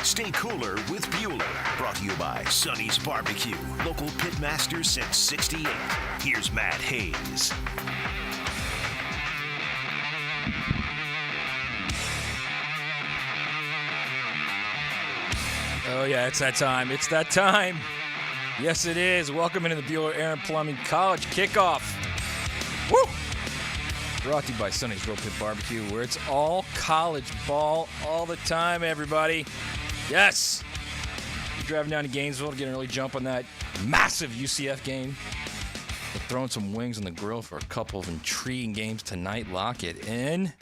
Stay cooler with Bueller. Brought to you by Sonny's Barbecue. Local pitmasters since 68. Here's Matt Hayes. Oh, yeah, it's that time. It's that time. Yes, it is. Welcome into the Bueller Aaron Plumbing College Kickoff. Woo! Brought to you by Sonny's Real Pit Barbecue, where it's all college ball all the time, everybody. Yes! You're driving down to Gainesville to get an early jump on that massive UCF game. We're throwing some wings on the grill for a couple of intriguing games tonight. Lock it in.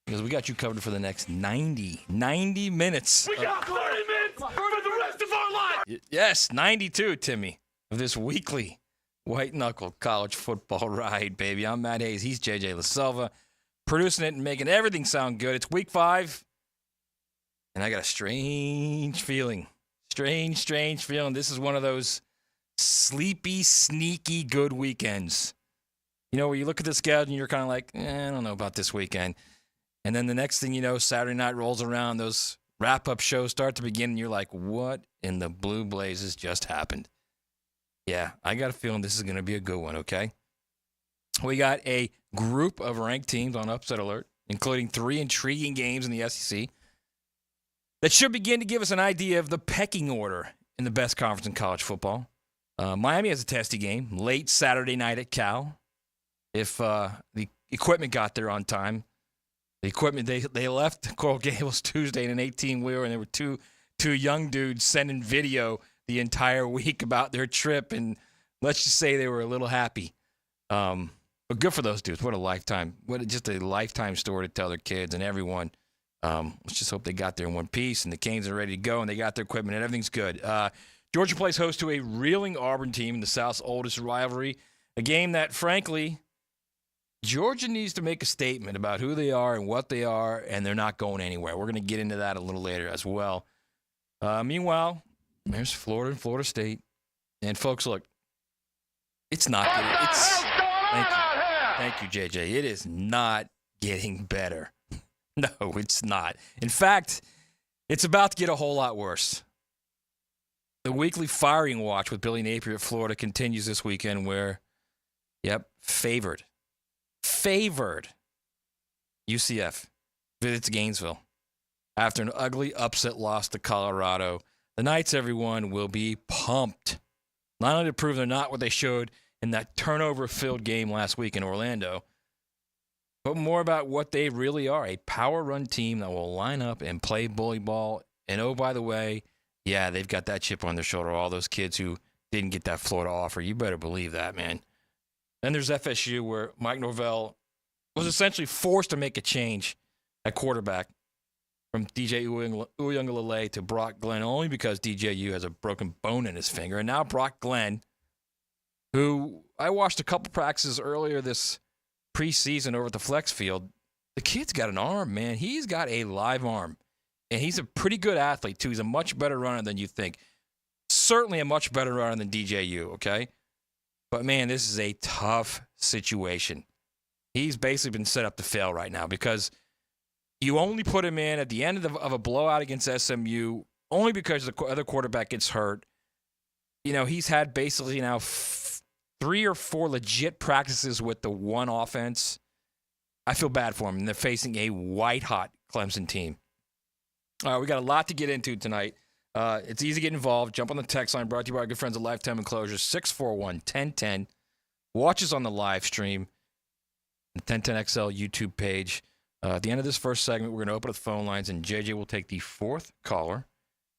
Because we got you covered for the next 90 minutes. We got 30 minutes for the rest of our life. Yes, 92, Timmy, of this weekly white-knuckle college football ride, baby. I'm Matt Hayes. He's JJ LaSelva, producing it and making everything sound good. It's week 5, and I got a strange feeling. Strange feeling. This is one of those sleepy, sneaky good weekends. You know, where you look at the schedule and you're kind of like, I don't know about this weekend. And then the next thing you know, Saturday night rolls around, those wrap-up shows start to begin, and you're like, what in the blue blazes just happened? Yeah, I got a feeling this is going to be a good one, okay? We got a group of ranked teams on upset alert, including 3 intriguing games in the SEC that should begin to give us an idea of the pecking order in the best conference in college football. Miami has a testy game late Saturday night at Cal. If the equipment got there on time. The equipment, they left Coral Gables Tuesday in an 18-wheeler, and there were two young dudes sending video the entire week about their trip, and let's just say they were a little happy. But good for those dudes. What a lifetime story to tell their kids and everyone. Let's just hope they got there in one piece, and the Canes are ready to go, and they got their equipment, and everything's good. Georgia plays host to a reeling Auburn team in the South's oldest rivalry, a game that, frankly, Georgia needs to make a statement about who they are and what they are, and they're not going anywhere. We're going to get into that a little later as well. Meanwhile, there's Florida and Florida State. And, folks, look, it's not good. Thank you, JJ. It is not getting better. No, it's not. In fact, it's about to get a whole lot worse. The weekly firing watch with Billy Napier at Florida continues this weekend where, favored UCF visits Gainesville after an ugly upset loss to Colorado. The Knights, everyone, will be pumped. Not only to prove they're not what they showed in that turnover-filled game last week in Orlando, but more about what they really are, a power-run team that will line up and play bully ball. And, oh, by the way, yeah, they've got that chip on their shoulder, all those kids who didn't get that Florida offer. You better believe that, man. Then there's FSU, where Mike Norvell was essentially forced to make a change at quarterback from DJ Uyunglele to Brock Glenn, only because DJU has a broken bone in his finger. And now Brock Glenn, who I watched a couple practices earlier this preseason over at the flex field, the kid's got an arm, man. He's got a live arm. And he's a pretty good athlete, too. He's a much better runner than you think. Certainly a much better runner than DJU, okay? But, man, this is a tough situation. He's basically been set up to fail right now because you only put him in at the end of a blowout against SMU only because the other quarterback gets hurt. You know, he's had basically now 3 or 4 legit practices with the one offense. I feel bad for him, and they're facing a white-hot Clemson team. All right, we got a lot to get into tonight. It's easy to get involved. Jump on the text line brought to you by our good friends at Lifetime Enclosures, 641-1010. Watch us on the live stream, the 1010XL YouTube page. At the end of this first segment, we're going to open up the phone lines, and JJ will take the 4th caller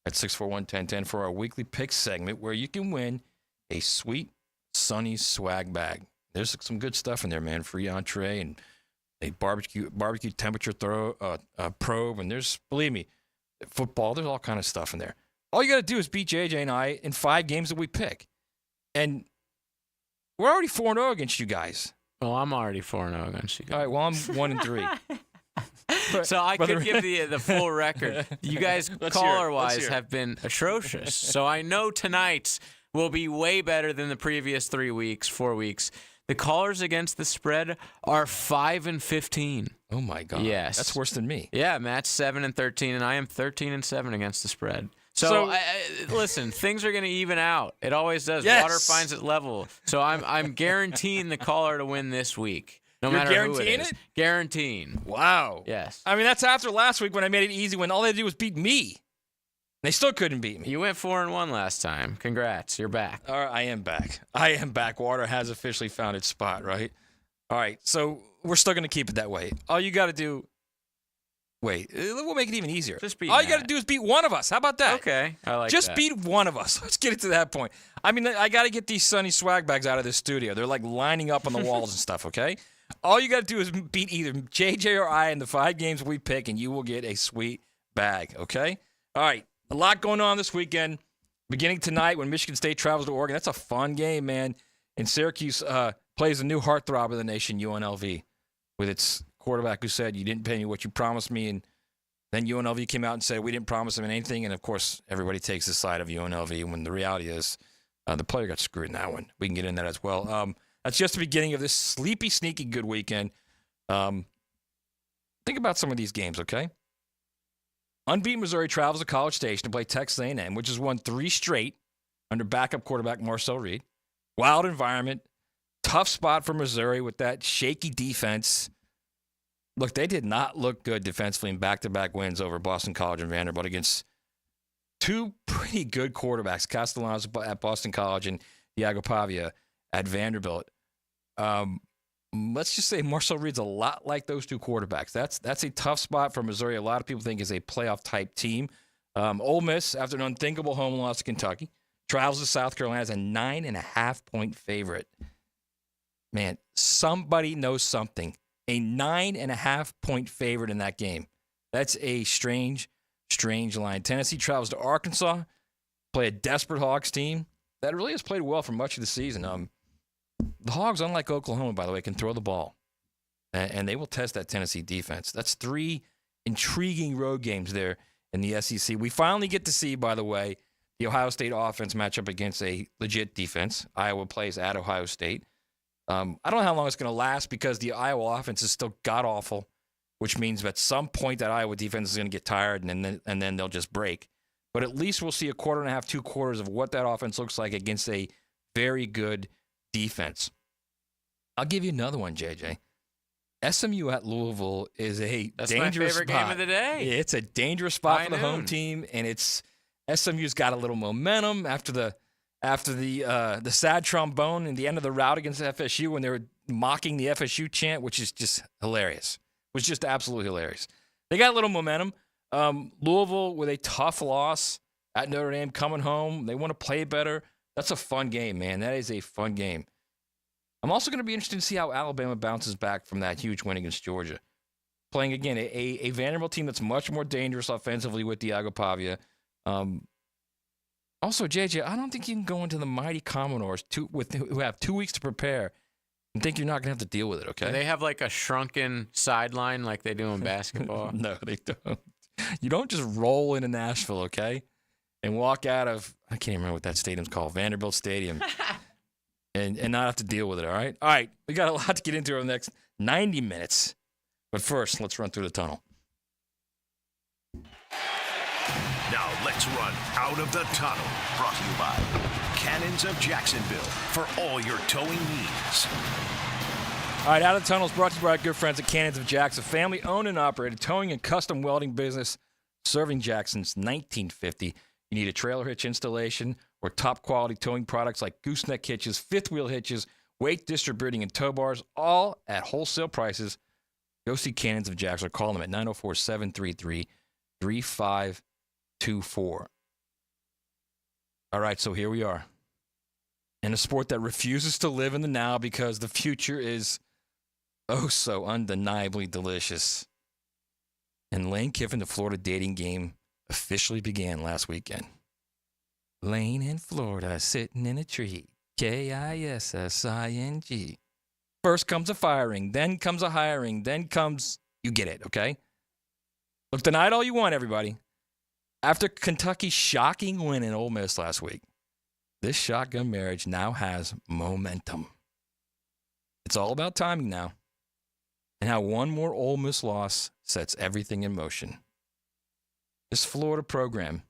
at 641-1010 for our weekly pick segment where you can win a sweet Sonny's swag bag. There's some good stuff in there, man. Free entree and a barbecue temperature probe, and there's, believe me, football, there's all kind of stuff in there. All you got to do is beat JJ and I in 5 games that we pick. And we're already 4-0 against you guys. Well, I'm already 4-0 against you guys. All right, well, I'm 1-3. So I could give the full record. You guys, caller-wise, have been atrocious. So I know tonight's will be way better than the previous 4 weeks. The callers against the spread are 5-15. Oh my God. Yes, that's worse than me. Yeah, Matt's 7-13, and I am 13-7 against the spread. So listen, things are going to even out. It always does. Yes. Water finds its level. So I'm guaranteeing the caller to win this week. No You're matter who it guaranteeing is. it? Guaranteeing. Wow. Yes. I mean, that's after last week when I made it easy when all they had to do was beat me. They still couldn't beat me. You went 4-1 last time. Congrats. You're back. All right, I am back. Water has officially found its spot, right? All right, so we're still going to keep it that way. All you got to do... Wait, we'll make it even easier. Just beat All you Matt. got to do is beat one of us. How about that? Okay. I like Just that. beat one of us. Let's get it to that point. I mean, I got to get these Sunny swag bags out of this studio. They're like lining up on the walls and stuff, okay? All you got to do is beat either JJ or I in the 5 games we pick, and you will get a sweet bag, okay? All right, a lot going on this weekend. Beginning tonight when Michigan State travels to Oregon. That's a fun game, man. And Syracuse plays a new heartthrob of the nation, UNLV, with its quarterback who said, you didn't pay me what you promised me, and then UNLV came out and said, we didn't promise him anything. And, of course, everybody takes the side of UNLV when the reality is the player got screwed in that one. We can get into that as well. That's just the beginning of this sleepy, sneaky good weekend. Think about some of these games, okay? Unbeaten Missouri travels to College Station to play Texas A&M, which has won 3 straight under backup quarterback Marcel Reed. Wild environment. Tough spot for Missouri with that shaky defense. Look, they did not look good defensively in back-to-back wins over Boston College and Vanderbilt against 2 pretty good quarterbacks, Castellanos at Boston College and Diego Pavia at Vanderbilt. Let's just say Marcel Reed's a lot like those 2 quarterbacks. That's a tough spot for Missouri. A lot of people think is a playoff-type team. Ole Miss, after an unthinkable home loss to Kentucky, travels to South Carolina as a 9.5-point favorite. Man, somebody knows something. A 9.5-point favorite in that game. That's a strange line. Tennessee travels to Arkansas, play a desperate Hogs team that really has played well for much of the season. The Hogs, unlike Oklahoma, by the way, can throw the ball, and they will test that Tennessee defense. That's 3 intriguing road games there in the SEC. We finally get to see, by the way, the Ohio State offense match up against a legit defense. Iowa plays at Ohio State. I don't know how long it's going to last because the Iowa offense is still god-awful, which means at some point that Iowa defense is going to get tired and then they'll just break. But at least we'll see a quarter and a half, 2 quarters of what that offense looks like against a very good defense. I'll give you another one, JJ. SMU at Louisville is a That's dangerous my favorite spot. game of the day. It's a dangerous spot High for the home noon. team, and SMU's got a little momentum after the sad trombone in the end of the rout against FSU when they were mocking the FSU chant, which is just hilarious. It was just absolutely hilarious. They got a little momentum. Louisville with a tough loss at Notre Dame coming home. They want to play better. That's a fun game, man. That is a fun game. I'm also going to be interested to see how Alabama bounces back from that huge win against Georgia. Playing, again, a Vanderbilt team that's much more dangerous offensively with Diego Pavia. Also, JJ, I don't think you can go into the mighty Commodores who have 2 weeks to prepare and think you're not going to have to deal with it, okay? Do they have like a shrunken sideline like they do in basketball? No, they don't. You don't just roll into Nashville, okay? And walk out of, I can't even remember what that stadium's called, Vanderbilt Stadium, and not have to deal with it, all right? All right, we got a lot to get into over the next 90 minutes. But first, let's run through the tunnel. Now let's run out of the tunnel. Brought to you by Cannons of Jacksonville for all your towing needs. All right, Out of the Tunnel is brought to you by our good friends at Cannons of Jackson, family-owned and operated towing and custom welding business serving Jackson since 1950. You need a trailer hitch installation or top-quality towing products like gooseneck hitches, fifth-wheel hitches, weight distributing, and tow bars, all at wholesale prices. Go see Cannons of Jackson or call them at 904-733-3524. All right, so here we are. In a sport that refuses to live in the now because the future is oh so undeniably delicious. And Lane Kiffin, the Florida dating game, officially began last weekend. Lane in Florida, sitting in a tree. Kissing. First comes a firing, then comes a hiring, then comes, you get it, okay? Look, deny it all you want, everybody. After Kentucky's shocking win in Ole Miss last week, this shotgun marriage now has momentum. It's all about timing now, and how one more Ole Miss loss sets everything in motion. This Florida program,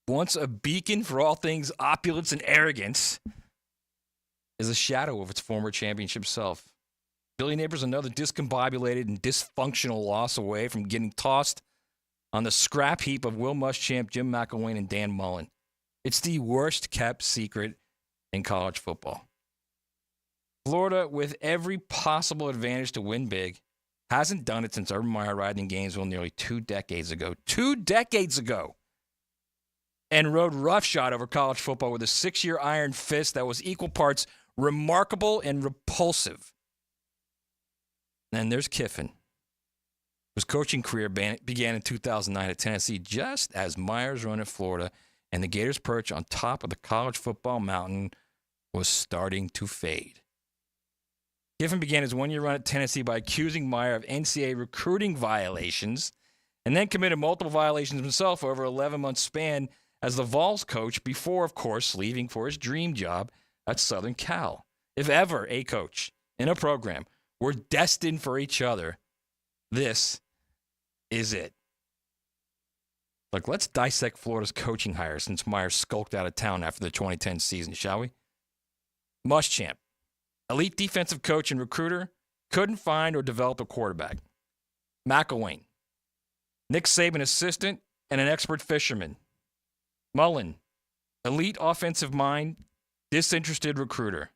once a beacon for all things opulence and arrogance, is a shadow of its former championship self. Billy Napier's another discombobulated and dysfunctional loss away from getting tossed on the scrap heap of Will Muschamp, Jim McElwain, and Dan Mullen. It's the worst kept secret in college football. Florida, with every possible advantage to win big, hasn't done it since Urban Meyer arrived in Gainesville nearly 2 decades ago. 2 decades ago! And rode roughshod over college football with a 6-year iron fist that was equal parts remarkable and repulsive. And there's Kiffin, whose coaching career began in 2009 at Tennessee, just as Meyer's run at Florida and the Gators' perch on top of the college football mountain was starting to fade. Kiffin began his 1-year run at Tennessee by accusing Meyer of NCAA recruiting violations and then committed multiple violations himself over an 11-month span as the Vols coach before, of course, leaving for his dream job at Southern Cal. If ever a coach in a program were destined for each other, this is it. Look, let's dissect Florida's coaching hire since Meyer skulked out of town after the 2010 season, shall we? Muschamp, elite defensive coach and recruiter, couldn't find or develop a quarterback. McElwain, Nick Saban assistant and an expert fisherman. Mullen, elite offensive mind, disinterested recruiter.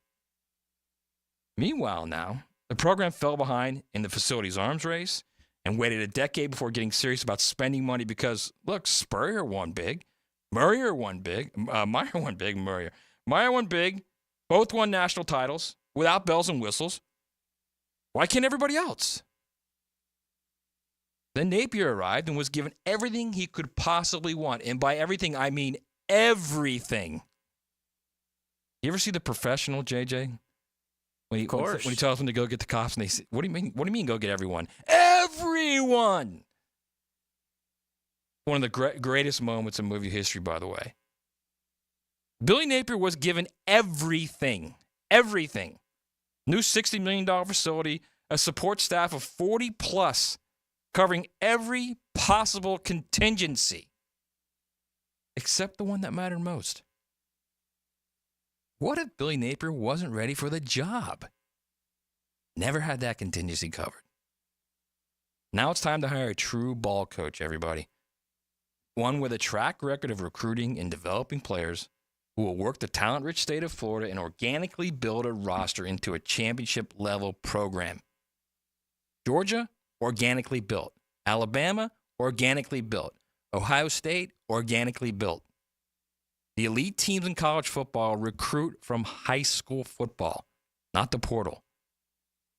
Meanwhile now, the program fell behind in the facilities arms race and waited a decade before getting serious about spending money because, look, Spurrier won big. Meyer won big. Meyer won big. Both won national titles without bells and whistles. Why can't everybody else? Then Napier arrived and was given everything he could possibly want. And by everything, I mean everything. You ever see The Professional, JJ? When he tells them to go get the cops, and they say, what do you mean? What do you mean go get everyone? Everyone! One of the greatest moments in movie history, by the way. Billy Napier was given everything. Everything. New $60 million facility, a support staff of 40 plus, covering every possible contingency, except the one that mattered most. What if Billy Napier wasn't ready for the job? Never had that contingency covered. Now it's time to hire a true ball coach, everybody. One with a track record of recruiting and developing players who will work the talent-rich state of Florida and organically build a roster into a championship-level program. Georgia, organically built. Alabama, organically built. Ohio State, organically built. The elite teams in college football recruit from high school football, not the portal.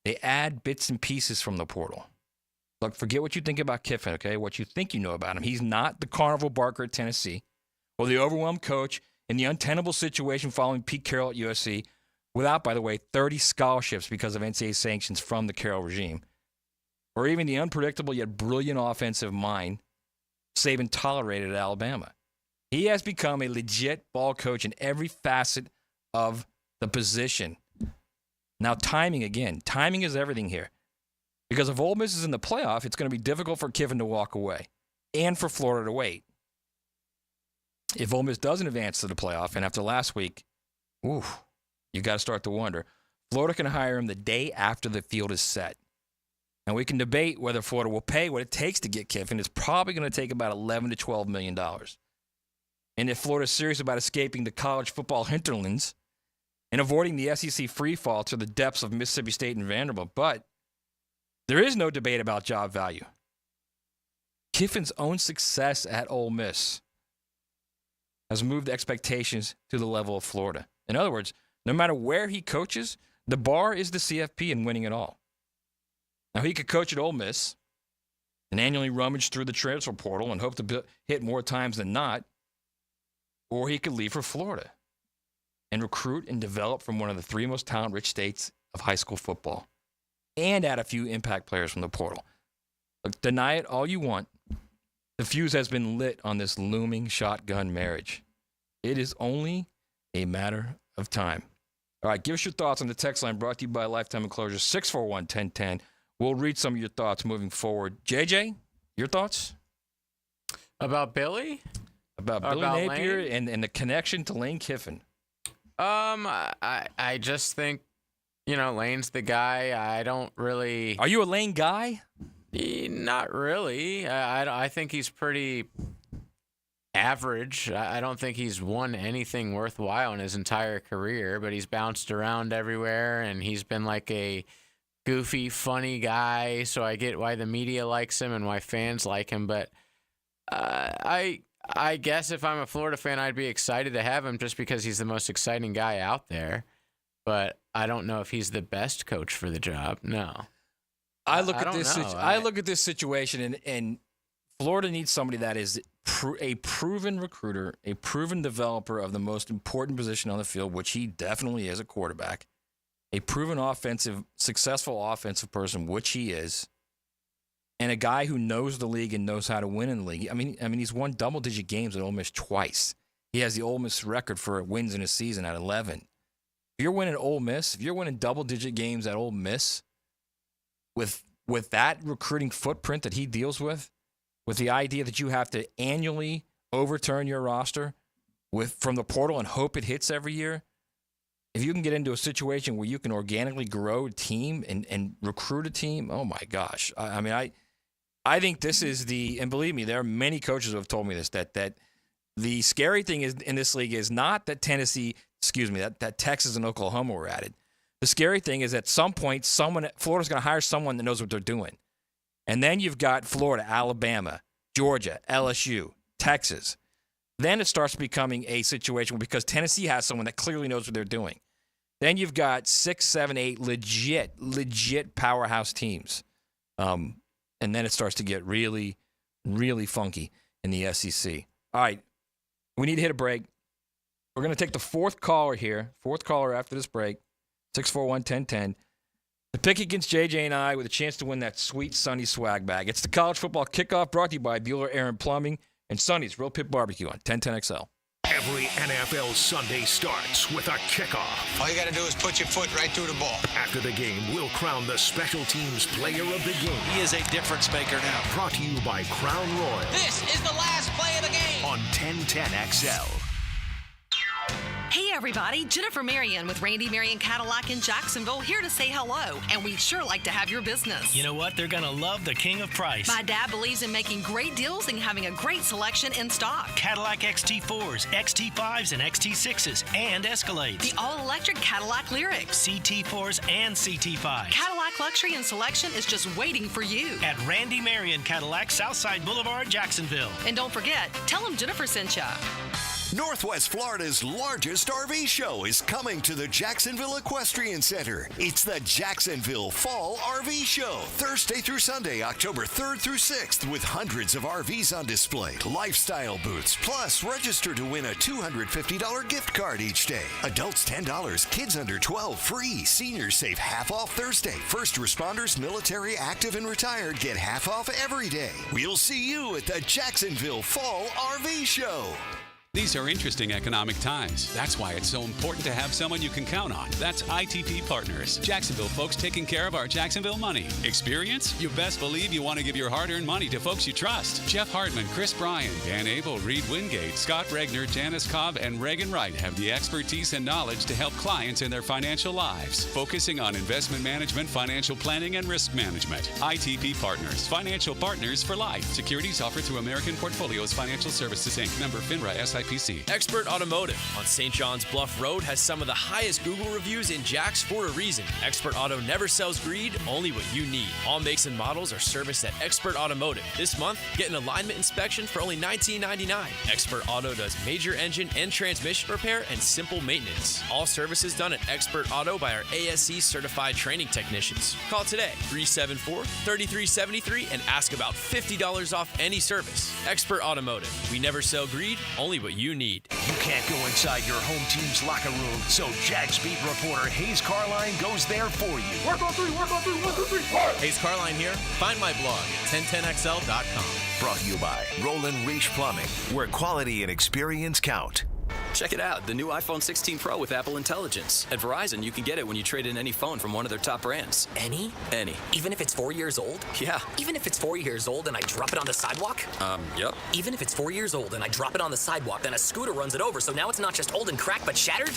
They add bits and pieces from the portal. Look, forget what you think about Kiffin, okay? What you think you know about him. He's not the Carnival Barker at Tennessee or the overwhelmed coach in the untenable situation following Pete Carroll at USC without, by the way, 30 scholarships because of NCAA sanctions from the Carroll regime, or even the unpredictable yet brilliant offensive mind Saban tolerated at Alabama. He has become a legit ball coach in every facet of the position. Now, timing again. Timing is everything here. Because if Ole Miss is in the playoff, it's going to be difficult for Kiffin to walk away and for Florida to wait. If Ole Miss doesn't advance to the playoff, and after last week, you got to start to wonder. Florida can hire him the day after the field is set. And we can debate whether Florida will pay what it takes to get Kiffin. It's probably going to take about $11 to $12 million. And if Florida's serious about escaping the college football hinterlands and avoiding the SEC freefall to the depths of Mississippi State and Vanderbilt, but there is no debate about job value. Kiffin's own success at Ole Miss has moved expectations to the level of Florida. In other words, no matter where he coaches, the bar is the CFP in winning it all. Now, he could coach at Ole Miss and annually rummage through the transfer portal and hope to hit more times than not, or he could leave for Florida and recruit and develop from one of the 3 most talent-rich states of high school football and add a few impact players from the portal. Look, deny it all you want. The fuse has been lit on this looming shotgun marriage. It is only a matter of time. All right, give us your thoughts on the text line brought to you by Lifetime Enclosures, 641-1010. We'll read some of your thoughts moving forward. JJ, your thoughts? About Billy? About Billy Napier and the connection to Lane Kiffin. I just think, Lane's the guy. I don't really... Are you a Lane guy? Not really. I think he's pretty average. I don't think he's won anything worthwhile in his entire career, but he's bounced around everywhere, and he's been like a goofy, funny guy, so I get why the media likes him and why fans like him, but I guess if I'm a Florida fan, I'd be excited to have him just because he's the most exciting guy out there, but I don't know if he's the best coach for the job. No. I look at this situation, and Florida needs somebody that is a proven recruiter, a proven developer of the most important position on the field, which he definitely is, a quarterback, a proven successful offensive person, which he is, and a guy who knows the league and knows how to win in the league. I mean, he's won double-digit games at Ole Miss twice. He has the Ole Miss record for wins in a season at 11. If you're winning Ole Miss, if you're winning double-digit games at Ole Miss, with that recruiting footprint that he deals with the idea that you have to annually overturn your roster from the portal and hope it hits every year, if you can get into a situation where you can organically grow a team and recruit a team, oh my gosh. I think this is and believe me, there are many coaches who have told me this, that the scary thing is in this league is not that that Texas and Oklahoma were added. The scary thing is at some point, Florida's going to hire someone that knows what they're doing. And then you've got Florida, Alabama, Georgia, LSU, Texas. Then it starts becoming a situation because Tennessee has someone that clearly knows what they're doing. Then you've got 6, 7, 8 legit powerhouse teams. And then it starts to get really, really funky in the SEC. All right, we need to hit a break. We're going to take the fourth caller after this break. 641-1010. The pick against JJ and I with a chance to win that sweet Sunny swag bag. It's the college football kickoff brought to you by Bueller Aaron Plumbing and Sunny's Real Pit Barbecue on 1010XL. Every NFL Sunday starts with a kickoff. All you got to do is put your foot right through the ball. After the game, we'll crown the special teams player of the game. He is a difference maker now. Brought to you by Crown Royal. This is the last play of the game. On 1010XL. Hey everybody, Jennifer Marion with Randy Marion Cadillac in Jacksonville here to say hello, and we'd sure like to have your business. You know what? They're going to love the king of price. My dad believes in making great deals and having a great selection in stock. Cadillac XT4s, XT5s, and XT6s, and Escalades. The all-electric Cadillac Lyrics. CT4s and CT5s. Cadillac luxury and selection is just waiting for you. At Randy Marion Cadillac, Southside Boulevard, Jacksonville. And don't forget, tell them Jennifer sent ya. Northwest Florida's largest RV show is coming to the Jacksonville Equestrian Center. It's the Jacksonville Fall RV Show, Thursday through Sunday, October 3rd through 6th, with hundreds of RVs on display, lifestyle booths, plus register to win a $250 gift card each day. Adults $10, kids under 12 free. Seniors save half off Thursday. First responders, military, active, and retired get half off every day. We'll see you at the Jacksonville Fall RV Show. These are interesting economic times. That's why it's so important to have someone you can count on. That's ITP Partners. Jacksonville folks taking care of our Jacksonville money. Experience? You best believe you want to give your hard-earned money to folks you trust. Jeff Hartman, Chris Bryan, Dan Abel, Reed Wingate, Scott Regner, Janice Cobb, and Reagan Wright have the expertise and knowledge to help clients in their financial lives, focusing on investment management, financial planning, and risk management. ITP Partners. Financial partners for life. Securities offered through American Portfolios Financial Services, Inc. Member FINRA SIPC. Expert Automotive on St. John's Bluff Road has some of the highest Google reviews in Jax for a reason. Expert Auto never sells greed, only what you need. All makes and models are serviced at Expert Automotive. This month, get an alignment inspection for only $19.99. Expert Auto does major engine and transmission repair and simple maintenance. All services done at Expert Auto by our ASE certified training technicians. Call today, 374-3373, and ask about $50 off any service. Expert Automotive. We never sell greed, only what you need. You can't go inside your home team's locker room, so Jags beat reporter Hayes Carline goes there for you. Work on three, 1, 2, 3. Hayes Carline here. Find my blog at 1010XL.com. Brought to you by Roland Reach Plumbing, where quality and experience count. Check it out, the new iPhone 16 Pro with Apple Intelligence. At Verizon, you can get it when you trade in any phone from one of their top brands. Any? Any. Even if it's 4 years old? Yeah. Even if it's 4 years old and I drop it on the sidewalk? Yep. Even if it's 4 years old and I drop it on the sidewalk, then a scooter runs it over, so now it's not just old and cracked, but shattered?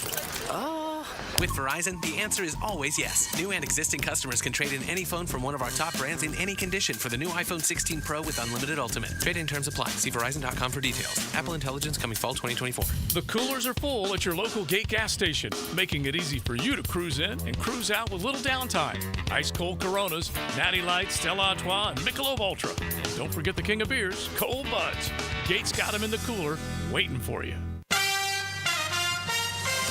With Verizon, the answer is always yes. New and existing customers can trade in any phone from one of our top brands in any condition for the new iPhone 16 Pro with Unlimited Ultimate. Trade-in terms apply. See Verizon.com for details. Apple Intelligence coming fall 2024. The coolers are full at your local Gate gas station, making it easy for you to cruise in and cruise out with little downtime. Ice cold Coronas, Natty Light, Stella Artois, and Michelob Ultra. And don't forget the king of beers, Cold Buds. Gate's got them in the cooler, waiting for you.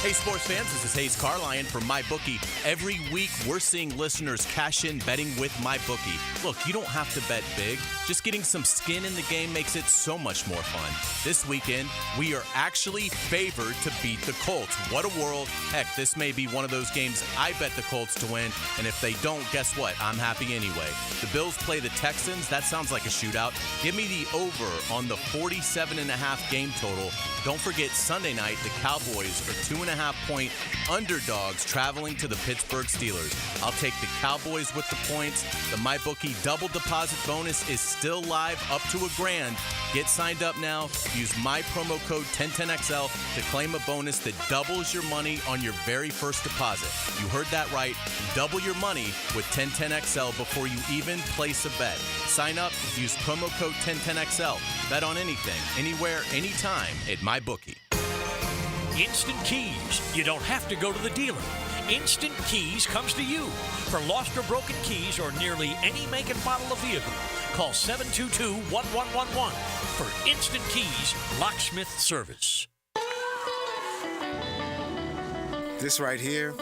Hey, sports fans, this is Hayes Carlyon from MyBookie. Every week, we're seeing listeners cash in betting with MyBookie. Look, you don't have to bet big. Just getting some skin in the game makes it so much more fun. This weekend, we are actually favored to beat the Colts. What a world. Heck, this may be one of those games I bet the Colts to win, and if they don't, guess what? I'm happy anyway. The Bills play the Texans. That sounds like a shootout. Give me the over on the 47.5 game total. Don't forget, Sunday night, the Cowboys are 2.5-point underdogs traveling to the Pittsburgh Steelers. I'll take the Cowboys with the points. The MyBookie double deposit bonus is still live up to $1,000. Get signed up now. Use my promo code 1010XL to claim a bonus that doubles your money on your very first deposit. You heard that right. Double your money with 1010XL before you even place a bet. Sign up, use promo code 1010XL. Bet on anything, anywhere, anytime at MyBookie. Instant Keys. You don't have to go to the dealer. Instant Keys comes to you. For lost or broken keys or nearly any make and model of vehicle, call 722-1111 for Instant Keys locksmith service. This right here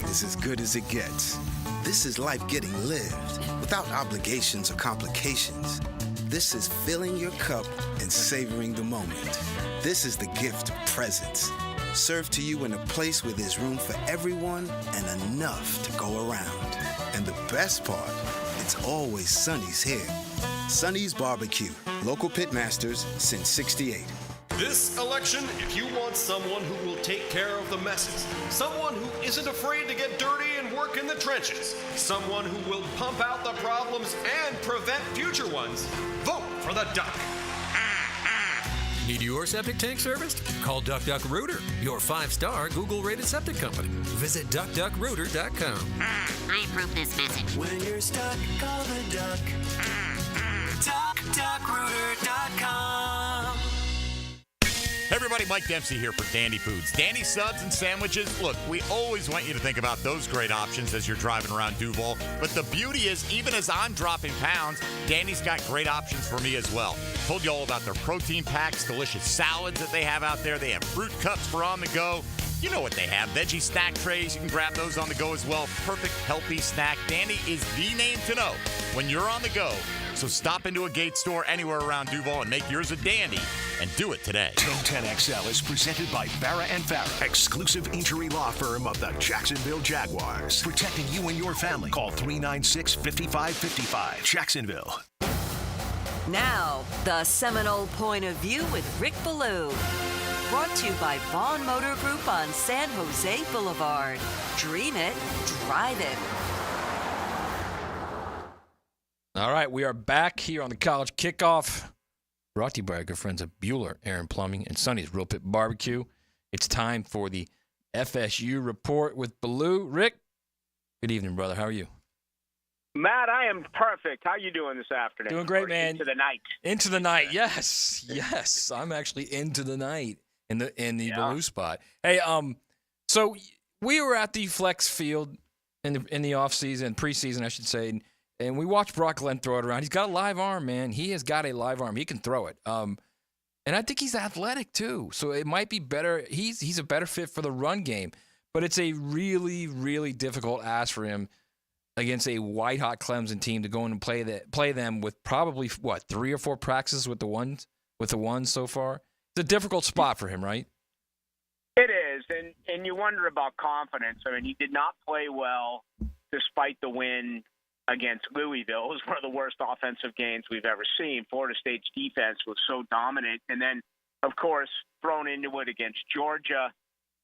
is as good as it gets. This is life getting lived without obligations or complications. This is filling your cup and savoring the moment. This is the gift of presence, served to you in a place where there's room for everyone and enough to go around. And the best part, it's always Sonny's here. Sonny's Barbecue, local pit masters since '68. This election, if you want someone who will take care of the messes, someone who isn't afraid to get dirty and work in the trenches, someone who will pump out the problems and prevent future ones, vote for the Duck. Need your septic tank serviced? Call Duck Duck Rooter, your 5-star Google-rated septic company. Visit duckduckrooter.com. I approve this message. When you're stuck, call the Duck. duckduckrooter.com. Hey everybody, Mike Dempsey here for Dandy Foods. Dandy Subs and Sandwiches. Look, we always want you to think about those great options as you're driving around Duval. But the beauty is, even as I'm dropping pounds, Dandy's got great options for me as well. Told you all about their protein packs, delicious salads that they have out there. They have fruit cups for on the go. You know what they have. Veggie snack trays. You can grab those on the go as well. Perfect, healthy snack. Dandy is the name to know when you're on the go. So stop into a Gate store anywhere around Duval and make yours a dandy, and do it today. 1010XL is presented by Farah & Farah, exclusive injury law firm of the Jacksonville Jaguars. Protecting you and your family. Call 396-5555. Jacksonville. Now, the Seminole Point of View with Rick Ballou. Brought to you by Vaughn Motor Group on San Jose Boulevard. Dream it, drive it. All right, we are back here on the College Kickoff, brought to you by our good friends at Bueller, Aaron Plumbing, and Sonny's Real Pit Barbecue. It's time for the FSU Report with Ballou. Rick, good evening, brother. How are you? Matt, I am perfect. How you doing this afternoon? Doing great, man. Into the night. Into the night, yes. Yes, I'm actually into the night in the Ballou spot. Hey, so we were at the Flex Field in the offseason, preseason, I should say, and we watched Brock Glenn throw it around. He's got a live arm, man. He has got a live arm. He can throw it. And I think he's athletic too. So it might be better. He's a better fit for the run game. But it's a really, really difficult ask for him against a white-hot Clemson team to go in and play them with probably, 3 or 4 practices with the ones so far? It's a difficult spot for him, right? It is, and you wonder about confidence. I mean, he did not play well despite the win against Louisville. It was one of the worst offensive games we've ever seen. Florida State's defense was so dominant. And then of course, thrown into it against Georgia.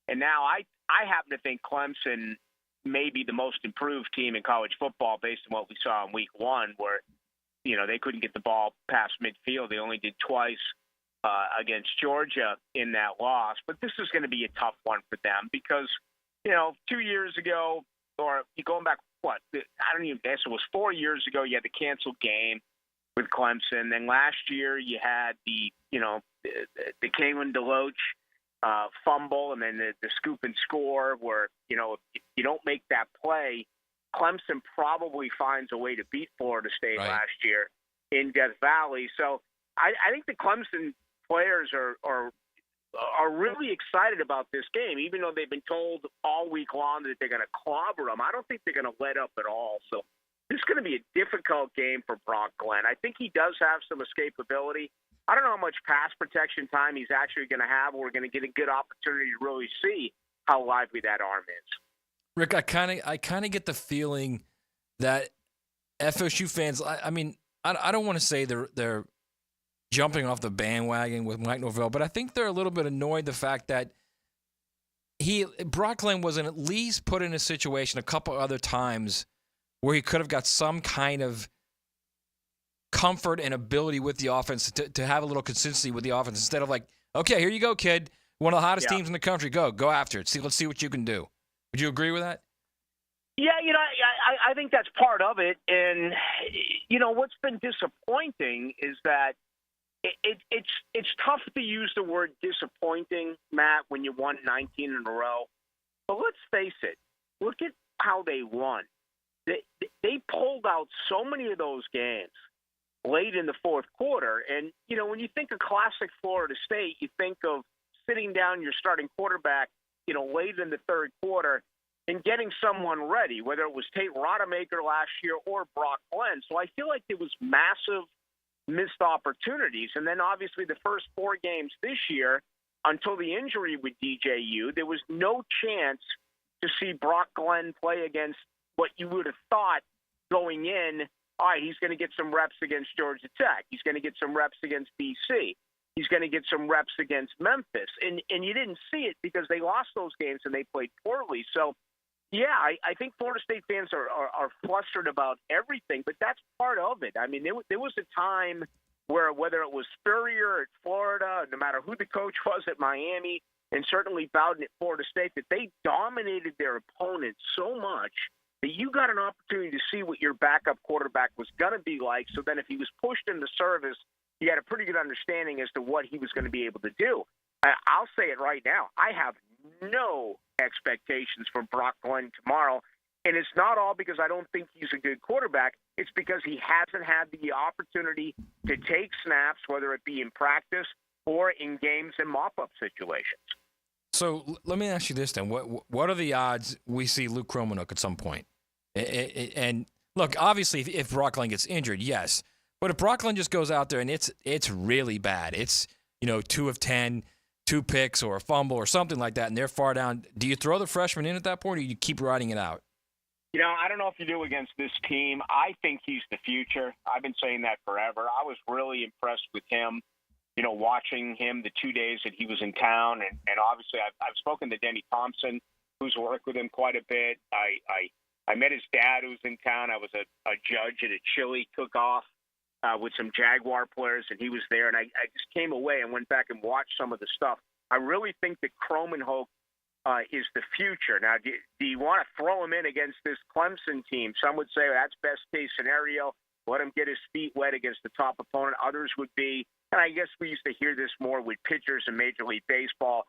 And now I happen to think Clemson may be the most improved team in college football based on what we saw in week one, where, they couldn't get the ball past midfield. They only did twice against Georgia in that loss. But this is going to be a tough one for them because, 2 years ago, or going back, I don't even guess it was 4 years ago, you had the canceled game with Clemson. Then last year you had the Kalen DeLoach fumble, and then the scoop and score where, if you don't make that play, Clemson probably finds a way to beat Florida State last year in Death Valley. So I think the Clemson players are really excited about this game, even though they've been told all week long that they're going to clobber them. I don't think they're going to let up at all. So this is going to be a difficult game for Brock Glenn. I think he does have some escapability. I don't know how much pass protection time he's actually going to have. We're going to get a good opportunity to really see how lively that arm is. Rick, I kind of get the feeling that FSU fans, I don't want to say they're jumping off the bandwagon with Mike Norvell, but I think they're a little bit annoyed the fact that Brock Glenn wasn't at least put in a situation a couple other times where he could have got some kind of comfort and ability with the offense to have a little consistency with the offense instead of like, okay, here you go, kid. One of the hottest teams in the country. Go after it. Let's see what you can do. Would you agree with that? Yeah, I think that's part of it. And, what's been disappointing is that it's tough to use the word disappointing, Matt, when you won 19 in a row. But let's face it. Look at how they won. They pulled out so many of those games late in the fourth quarter. And, when you think of classic Florida State, you think of sitting down your starting quarterback, late in the third quarter and getting someone ready, whether it was Tate Rodemaker last year or Brock Glenn. So I feel like there was massive missed opportunities. And then obviously the first 4 games this year, until the injury with DJU, there was no chance to see Brock Glenn play against what you would have thought going in. All right, he's going to get some reps against Georgia Tech. He's going to get some reps against BC. He's going to get some reps against Memphis. And you didn't see it because they lost those games and they played poorly. So, yeah, I think Florida State fans are flustered about everything, but that's part of it. I mean, there was a time where whether it was Spurrier at Florida, no matter who the coach was at Miami, and certainly Bowden at Florida State, that they dominated their opponents so much that you got an opportunity to see what your backup quarterback was going to be like. So then if he was pushed into service, you had a pretty good understanding as to what he was going to be able to do. I'll say it right now. I have no expectations for Brock Glenn tomorrow. And it's not all because I don't think he's a good quarterback. It's because he hasn't had the opportunity to take snaps, whether it be in practice or in games and mop-up situations. So let me ask you this then. What are the odds we see Luke Kromenhoek at some point? And look, obviously, if Brock Glenn gets injured, yes. But if Brock Glenn just goes out there and it's really bad, it's 2 of 10, 2 picks or a fumble or something like that, and they're far down, do you throw the freshman in at that point, or do you keep riding it out? I don't know if you do against this team. I think he's the future. I've been saying that forever. I was really impressed with him, watching him the 2 days that he was in town. And obviously I've spoken to Denny Thompson, who's worked with him quite a bit. I met his dad, who's in town. I was a judge at a chili cook-off with some Jaguar players, and he was there. And I just came away and went back and watched some of the stuff. I really think that Kromenhoek is the future. Now, do you want to throw him in against this Clemson team? Some would say that's best case scenario. Let him get his feet wet against the top opponent. Others would be, and I guess we used to hear this more with pitchers in Major League Baseball,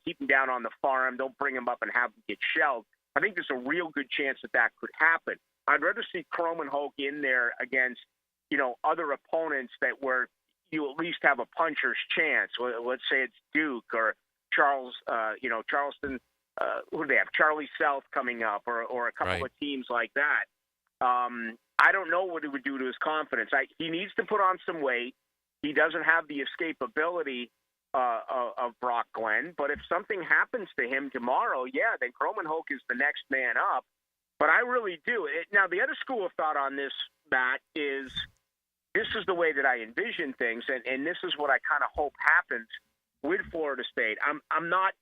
keep him down on the farm. Don't bring him up and have him get shelled. I think there's a real good chance that could happen. I'd rather see Kromenhoek in there against, other opponents that where you at least have a puncher's chance. Let's say it's Duke or Charleston, who do they have? Charlie South coming up, or a couple of teams like that. I don't know what it would do to his confidence. He needs to put on some weight. He doesn't have the escapability of Brock Glenn. But if something happens to him tomorrow, then Kromenhoek is the next man up. But I really do. Now, the other school of thought on this, Matt, is this is the way that I envision things, and this is what I kind of hope happens. with Florida State. I'm not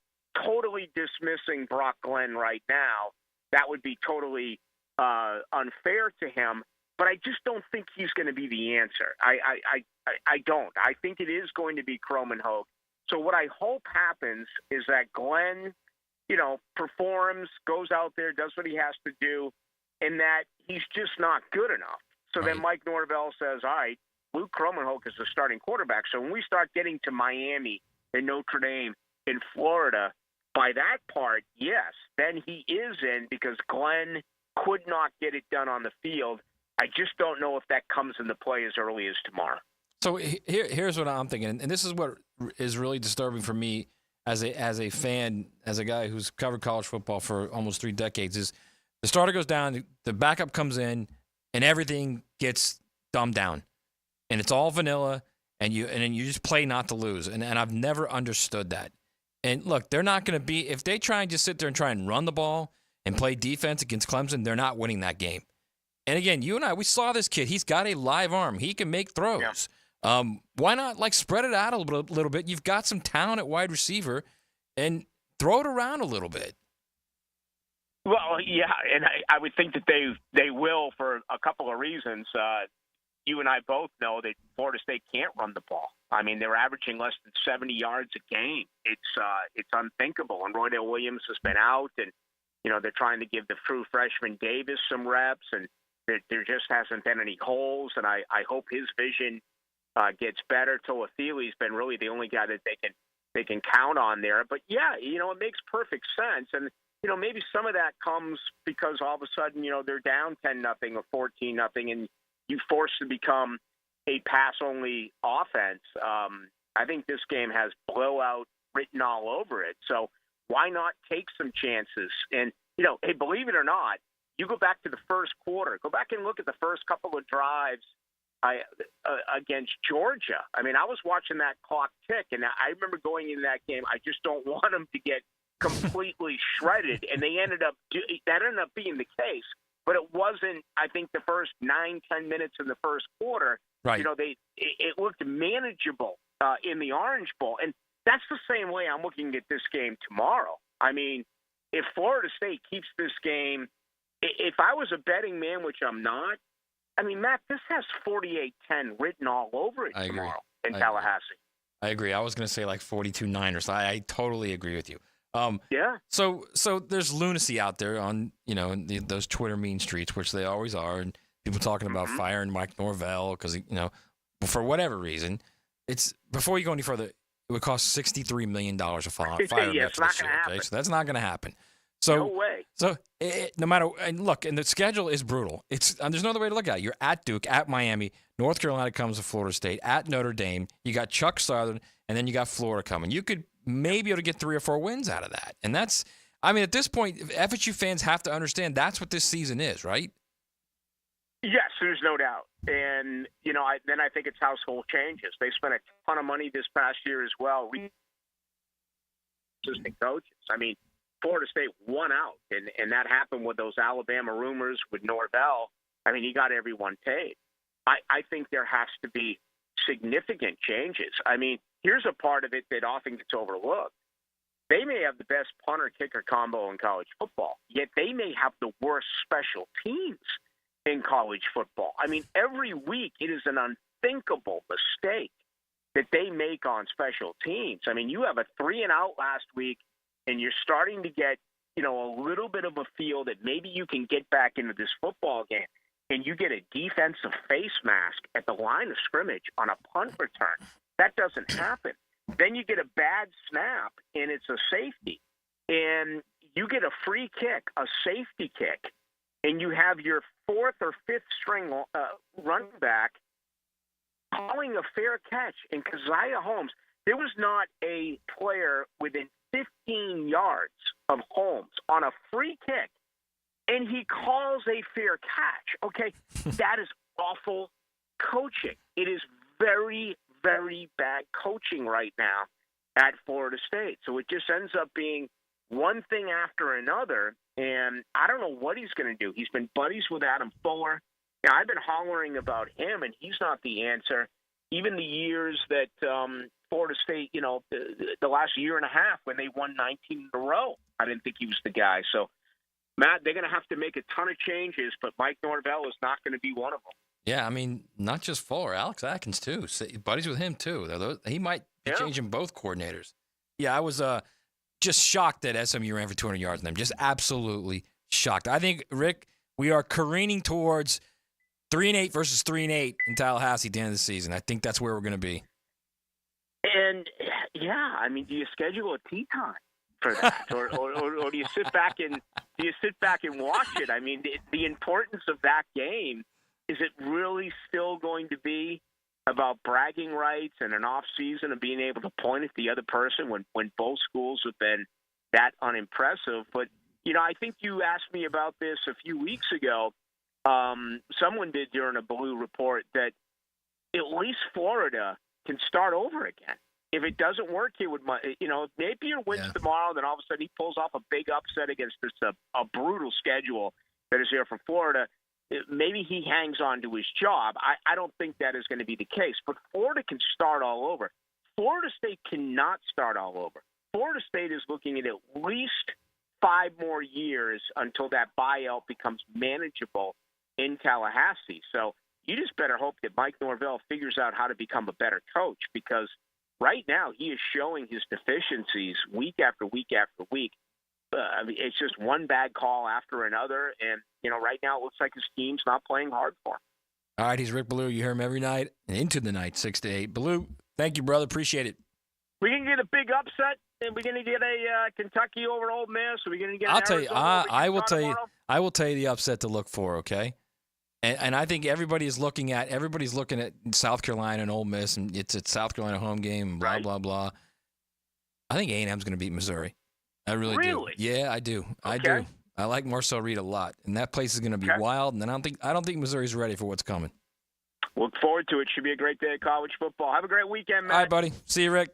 totally dismissing Brock Glenn right now. That would be totally unfair to him. But I just don't think he's going to be the answer. I don't. I think it is going to be Kromenhoek. So what I hope happens is that Glenn, performs, goes out there, does what he has to do, and that he's just not good enough. So then Mike Norvell says, all right, Luke Kromenhoek is the starting quarterback. So when we start getting to Miami and Notre Dame in Florida, by that part, yes, then he is in because Glenn could not get it done on the field. I just don't know if that comes into play as early as tomorrow. So here's what I'm thinking, and this is what is really disturbing for me as a fan, as a guy who's covered college football for almost 3 decades, is the starter goes down, the backup comes in, and everything gets dumbed down, and it's all vanilla, and then you just play not to lose, and I've never understood that. And look, they're not going to be, if they try and just sit there and try and run the ball and play defense against Clemson, they're not winning that game. And again, you and I, we saw this kid. He's got a live arm. He can make throws. Yeah. Why not spread it out a little bit? You've got some talent at wide receiver, and throw it around a little bit. Well, yeah, and I would think that they will for a couple of reasons. You and I both know that Florida State can't run the ball. I mean, they're averaging less than 70 yards a game. It's unthinkable. And Roydale Williams has been out, and they're trying to give the true freshman Davis some reps, and there just hasn't been any holes. And I hope his vision gets better. Toa Thiele's been really the only guy that they can count on there. But yeah, it makes perfect sense. And maybe some of that comes because all of a sudden they're down 10-0 or 14-0, and you force to become a pass-only offense. I think this game has blowout written all over it. So why not take some chances? And hey, believe it or not, you go back to the first quarter. Go back and look at the first couple of drives against Georgia. I mean, I was watching that clock tick, and I remember going into that game. I just don't want them to get completely shredded, and that ended up being the case. But it wasn't. I think the first 9-10 minutes in the first quarter, right? It looked manageable in the Orange Bowl, and that's the same way I'm looking at this game tomorrow. I mean, if Florida State keeps this game, if I was a betting man, which I'm not, I mean, Matt, this has 48-10 written all over it tomorrow in Tallahassee. I agree. I was going to say 42-9 or so. I totally agree with you. Yeah. So there's lunacy out there on those Twitter mean streets, which they always are, and people talking about firing Mike Norvell because for whatever reason. It's before you go any further, it would cost $63 million to fire Mitch this year. Okay, so that's not going to happen. So, no way. So no matter, and look, and the schedule is brutal. There's no other way to look at it. You're at Duke, at Miami, North Carolina comes to Florida State, at Notre Dame. You got Chuck Southern, and then you got Florida coming. You could maybe be able to get 3 or 4 wins out of that. And that's, I mean, at this point, FSU fans have to understand that's what this season is, right? Yes, there's no doubt. And, then I think it's household changes. They spent a ton of money this past year as well. Assistant coaches. I mean, Florida State won out, and that happened with those Alabama rumors with Norvell. I mean, he got everyone paid. I think there has to be significant changes. I mean, here's a part of it that often gets overlooked. They may have the best punter-kicker combo in college football, yet they may have the worst special teams in college football. I mean, every week it is an unthinkable mistake that they make on special teams. I mean, you have a 3-and-out last week, and you're starting to get, a little bit of a feel that maybe you can get back into this football game, and you get a defensive face mask at the line of scrimmage on a punt return. That doesn't happen. Then you get a bad snap, and it's a safety. And you get a free kick, a safety kick, and you have your 4th or 5th string running back calling a fair catch. And Keziah Holmes, there was not a player within 15 yards of Holmes on a free kick, and he calls a fair catch. Okay, that is awful coaching. It is very, very bad coaching right now at Florida State. So it just ends up being one thing after another, and I don't know what he's going to do. He's been buddies with Adam Fuller. Now, I've been hollering about him, and he's not the answer. even the years that Florida State, the last year and a half when they won 19 in a row, I didn't think he was the guy. So, Matt, they're going to have to make a ton of changes, but Mike Norvell is not going to be one of them. Yeah, I mean, not just Fuller, Alex Atkins, too. Buddies with him, too. He might be changing both coordinators. Yeah, I was just shocked that SMU ran for 200 yards on them. Just absolutely shocked. I think, Rick, we are careening towards 3-8 versus 3-8 in Tallahassee at the end of the season. I think that's where we're going to be. And, yeah, I mean, do you schedule a tea time for that? or do you sit back and watch it? I mean, the importance of that game, is it really still going to be about bragging rights and an off season of being able to point at the other person when both schools have been that unimpressive? But, I think you asked me about this a few weeks ago. Someone did during a Blue Report that at least Florida can start over again. If it doesn't work here with if Napier wins tomorrow, then all of a sudden he pulls off a big upset against this a brutal schedule that is here for Florida. Maybe he hangs on to his job. I don't think that is going to be the case. But Florida can start all over. Florida State cannot start all over. Florida State is looking at least 5 more years until that buyout becomes manageable in Tallahassee. So you just better hope that Mike Norvell figures out how to become a better coach, because right now he is showing his deficiencies week after week after week. It's just one bad call after another, and right now it looks like his team's not playing hard for him. All right, he's Rick Ballou. You hear him every night and into the night, 6 to 8. Ballou, thank you, brother. Appreciate it. We're going to get a big upset, and we're going to get a Kentucky over Ole Miss. We're going to get. I'll tell you. I will tell you. I will tell you the upset to look for. Okay, and I think everybody's looking at South Carolina and Ole Miss, and it's a South Carolina home game. Blah blah blah. I think A&M's going to beat Missouri. I really do. Yeah, I do. Okay. I do. I like Marcel Reed a lot, and that place is going to be wild. And I don't think Missouri's ready for what's coming. Look forward to it. Should be a great day of college football. Have a great weekend, man. All right, buddy. See you, Rick.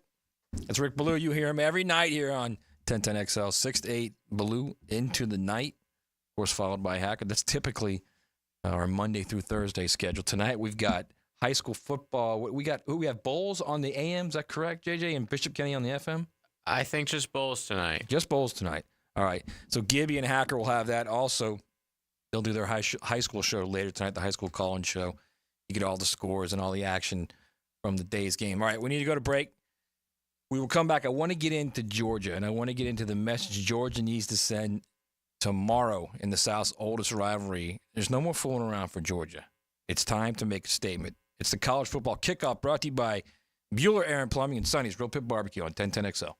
It's Rick Ballou. You hear him every night here on 1010XL, 6 to 8. Ballou into the night, of course, followed by Hacker. That's typically our Monday through Thursday schedule. Tonight we've got high school football. We have Bowls on the AM. Is that correct, JJ? And Bishop Kenny on the FM. I think just Bowls tonight. Just Bowls tonight. All right. So Gibby and Hacker will have that. Also, they'll do their high school show later tonight, the high school call-in show. You get all the scores and all the action from the day's game. All right, we need to go to break. We will come back. I want to get into Georgia, and I want to get into the message Georgia needs to send tomorrow in the South's oldest rivalry. There's no more fooling around for Georgia. It's time to make a statement. It's the college football kickoff brought to you by Bueller Aaron Plumbing and Sonny's Real Pit Barbecue on 1010XL.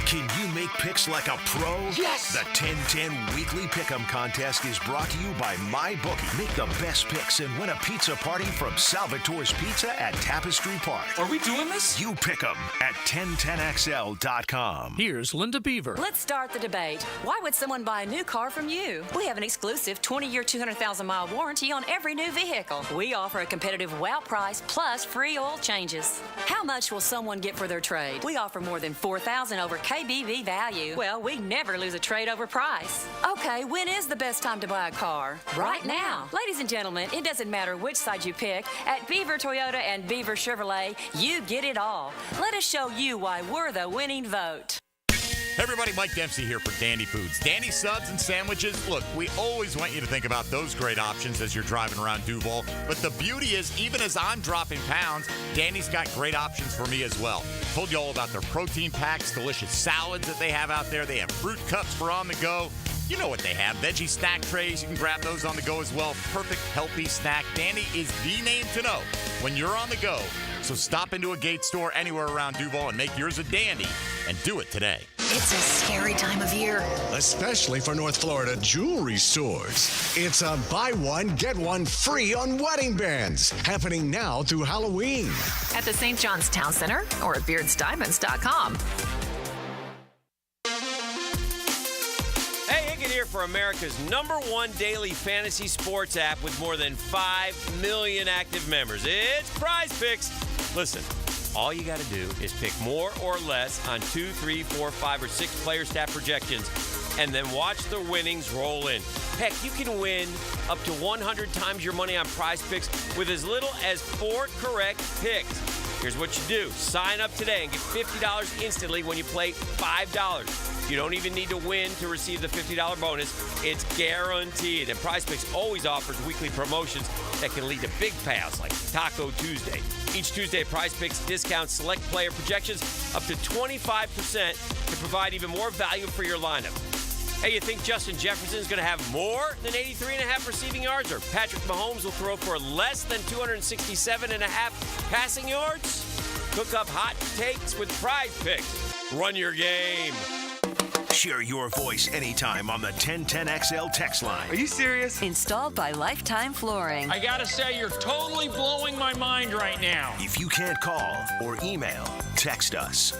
Can you make picks like a pro? Yes! The 1010 Weekly Pick'em Contest is brought to you by MyBookie. Make the best picks and win a pizza party from Salvatore's Pizza at Tapestry Park. Are we doing this? You pick 'em at 1010XL.com. Here's Linda Beaver. Let's start the debate. Why would someone buy a new car from you? We have an exclusive 20-year, 200,000-mile warranty on every new vehicle. We offer a competitive wow price plus free oil changes. How much will someone get for their trade? We offer more than $4,000 over KBV value. Well, we never lose a trade over price. Okay, when is the best time to buy a car? Right now. Ladies and gentlemen, it doesn't matter which side you pick. At Beaver Toyota and Beaver Chevrolet, you get it all. Let us show you why we're the winning vote. Hey everybody, Mike Dempsey here for Dandy Foods. Dandy subs and sandwiches. Look, we always want you to think about those great options as you're driving around Duval. But the beauty is, even as I'm dropping pounds, Dandy's got great options for me as well. Told you all about their protein packs, delicious salads that they have out there. They have fruit cups for on the go. You know what they have. Veggie snack trays. You can grab those on the go as well. Perfect, healthy snack. Dandy is the name to know when you're on the go. So stop into a Gate store anywhere around Duval and make yours a dandy, and do it today. It's a scary time of year. Especially for North Florida jewelry stores. It's a buy one, get one free on wedding bands. Happening now through Halloween. At the St. John's Town Center or at BeardsDiamonds.com. Hey, Higgin here for America's #1 daily fantasy sports app with more than 5 million active members. It's Prize Picks. Listen, all you got to do is pick more or less on 2, 3, 4, 5, or 6 player stat projections, and then watch the winnings roll in. Heck, you can win up to 100 times your money on Prize Picks with as little as 4 correct picks. Here's what you do. Sign up today and get $50 instantly when you play $5. You don't even need to win to receive the $50 bonus. It's guaranteed. And PrizePicks always offers weekly promotions that can lead to big payouts like Taco Tuesday. Each Tuesday, PrizePicks discounts select player projections up to 25% to provide even more value for your lineup. Hey, you think Justin Jefferson's going to have more than 83.5 receiving yards, or Patrick Mahomes will throw for less than 267.5 passing yards? Cook up hot takes with PrizePicks. Run your game. Share your voice anytime on the 1010XL text line. Are you serious? Installed by Lifetime Flooring. I gotta say, you're totally blowing my mind right now. If you can't call or email, text us.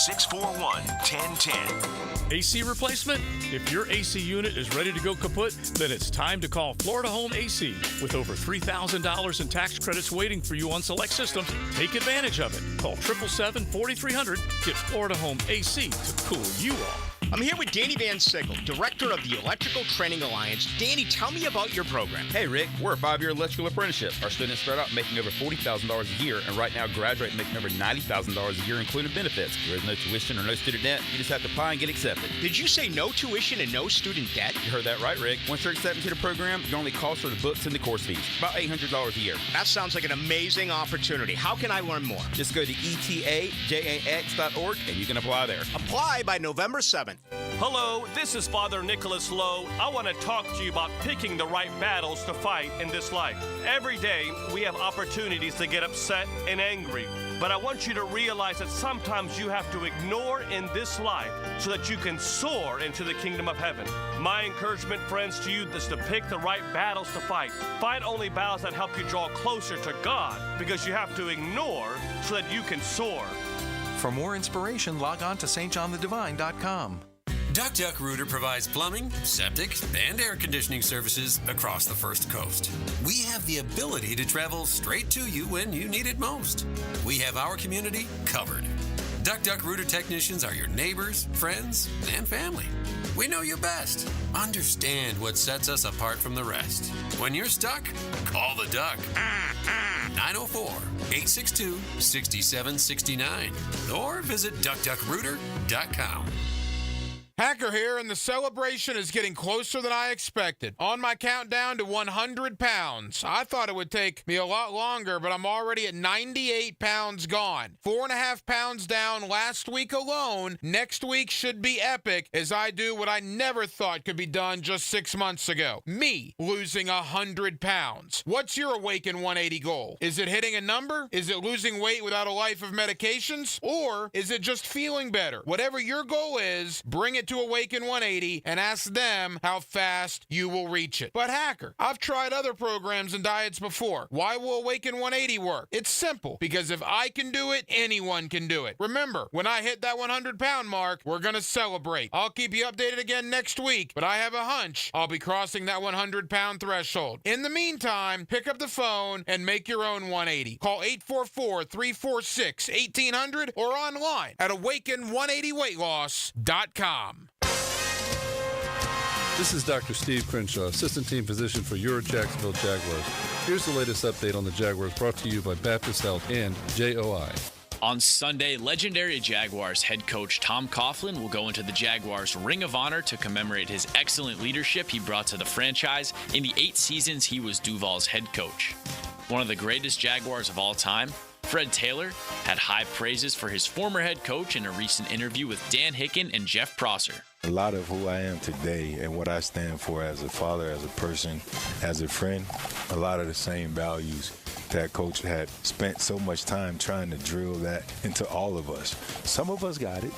641-1010. AC replacement? If your AC unit is ready to go kaput, then it's time to call Florida Home AC. With over $3,000 in tax credits waiting for you on select systems, take advantage of it. Call 777-4300. Get Florida Home AC to cool you off. I'm here with Danny Van Sickle, director of the Electrical Training Alliance. Danny, tell me about your program. Hey, Rick, we're a 5-year electrical apprenticeship. Our students start out making over $40,000 a year, and right now graduate making over $90,000 a year, including benefits. There is no tuition or no student debt. You just have to apply and get accepted. Did you say no tuition and no student debt? You heard that right, Rick. Once you're accepted to the program, your only cost are the books and the course fees. About $800 a year. That sounds like an amazing opportunity. How can I learn more? Just go to etajax.org, and you can apply there. Apply by November 7th. Hello, this is Father Nicholas Lowe. I want to talk to you about picking the right battles to fight in this life. Every day, we have opportunities to get upset and angry. But I want you to realize that sometimes you have to ignore in this life so that you can soar into the kingdom of heaven. My encouragement, friends, to you is to pick the right battles to fight. Fight only battles that help you draw closer to God, because you have to ignore so that you can soar. For more inspiration, log on to stjohnthedivine.com. Duck Rooter provides plumbing, septic, and air conditioning services across the First Coast. We have the ability to travel straight to you when you need it most. We have our community covered. Duck Rooter technicians are your neighbors, friends, and family. We know you best. Understand what sets us apart from the rest. When you're stuck, call the Duck. 904-862-6769 or visit duckduckrooter.com. Hacker here, and the celebration is getting closer than I expected. On my countdown to 100 pounds. I thought it would take me a lot longer, but I'm already at 98 pounds gone. 4.5 pounds down last week alone. Next week should be epic as I do what I never thought could be done just 6 months ago. Me losing 100 pounds. What's your Awaken 180 goal? Is it hitting a number? Is it losing weight without a life of medications? Or is it just feeling better? Whatever your goal is, bring it to Awaken 180 and ask them how fast you will reach it. But Hacker, I've tried other programs and diets before. Why will Awaken 180 work? It's simple, because if I can do it, anyone can do it. Remember, when I hit that 100-pound mark, we're going to celebrate. I'll keep you updated again next week, but I have a hunch I'll be crossing that 100-pound threshold. In the meantime, pick up the phone and make your own 180. Call 844-346-1800 or online at awaken180weightloss.com. This is Dr. Steve Crenshaw, Assistant Team Physician for your Jacksonville Jaguars. Here's the latest update on the Jaguars, brought to you by Baptist Health and JOI. On Sunday, legendary Jaguars head coach Tom Coughlin will go into the Jaguars Ring of Honor to commemorate his excellent leadership he brought to the franchise in the 8 seasons he was Duval's head coach. One of the greatest Jaguars of all time, Fred Taylor, had high praises for his former head coach in a recent interview with Dan Hicken and Jeff Prosser. A lot of who I am today and what I stand for as a father, as a person, as a friend, a lot of the same values that coach had spent so much time trying to drill that into all of us. Some of us got it,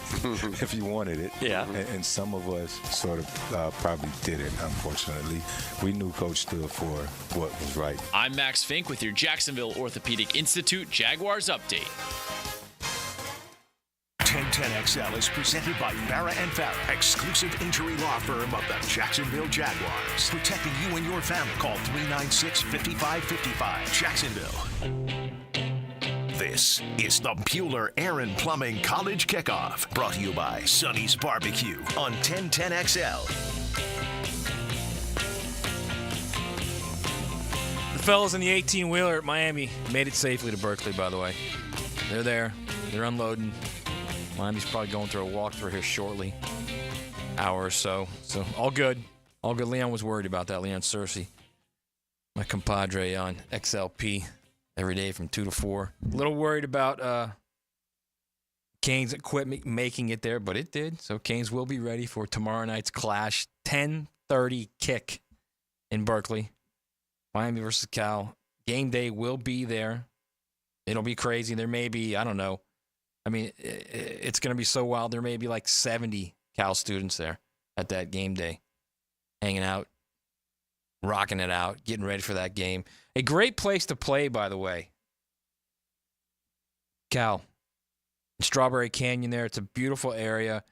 if you wanted it. Yeah. And some of us sort of probably didn't, unfortunately. We knew coach stood for what was right. I'm Max Fink with your Jacksonville Orthopedic Institute Jaguars Update. 1010XL is presented by Farah & Farah, exclusive injury law firm of the Jacksonville Jaguars. Protecting you and your family. Call 396-5555. Jacksonville. This is the Bueller Aaron Plumbing College Kickoff. Brought to you by Sonny's Barbecue on 1010XL. The fellas in the 18-wheeler at Miami made it safely to Berkeley, by the way. They're there. They're unloading. Miami's probably going through a walkthrough here shortly. Hour or so. So all good. All good. Leon was worried about that. Leon Cersei, my compadre on XLP every day from 2 to 4. A little worried about Canes quit making it there, but it did. So Canes will be ready for tomorrow night's clash. 10:30 kick in Berkeley. Miami versus Cal. Game day will be there. It'll be crazy. There may be, I don't know. I mean, it's going to be so wild. There may be like 70 Cal students there at that game day, hanging out, rocking it out, getting ready for that game. A great place to play, by the way. Cal. Strawberry Canyon there. It's a beautiful area.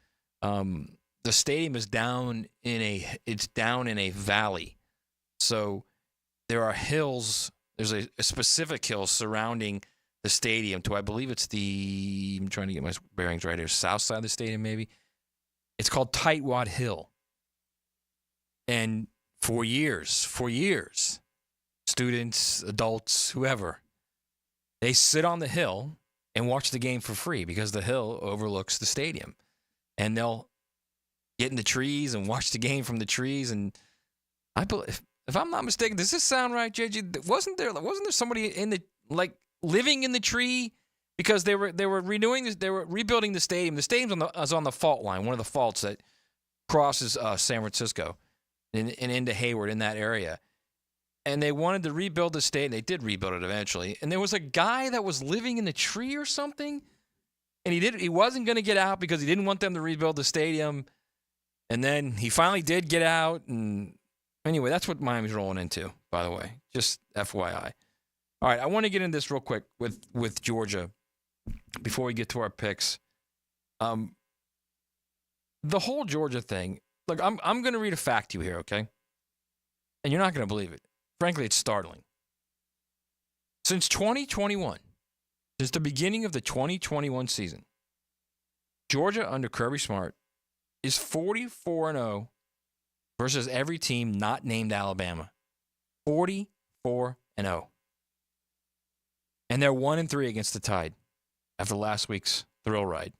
The stadium is down in a valley. So there are hills. There's a specific hill surrounding the stadium I believe it's I'm trying to get my bearings right here, south side of the stadium maybe. It's called Tightwad Hill. And for years, students, adults, whoever, they sit on the hill and watch the game for free because the hill overlooks the stadium. And they'll get in the trees and watch the game from the trees. And I believe, if I'm not mistaken, does this sound right, JJ? Wasn't there somebody living in the tree because they were renewing this, they were rebuilding the stadium. The stadium's on the fault line, one of the faults that crosses San Francisco and into Hayward in that area. And they wanted to rebuild the stadium. They did rebuild it eventually. And there was a guy that was living in the tree or something, and he wasn't going to get out because he didn't want them to rebuild the stadium. And then he finally did get out. And anyway, that's what Miami's rolling into, by the way. Just FYI. All right, I want to get into this real quick with Georgia before we get to our picks. The whole Georgia thing, look, I'm going to read a fact to you here, okay? And you're not going to believe it. Frankly, it's startling. Since 2021, since the beginning of the 2021 season, Georgia under Kirby Smart is 44-0 versus every team not named Alabama. 44-0. And they're 1-3 against the Tide after last week's thrill ride.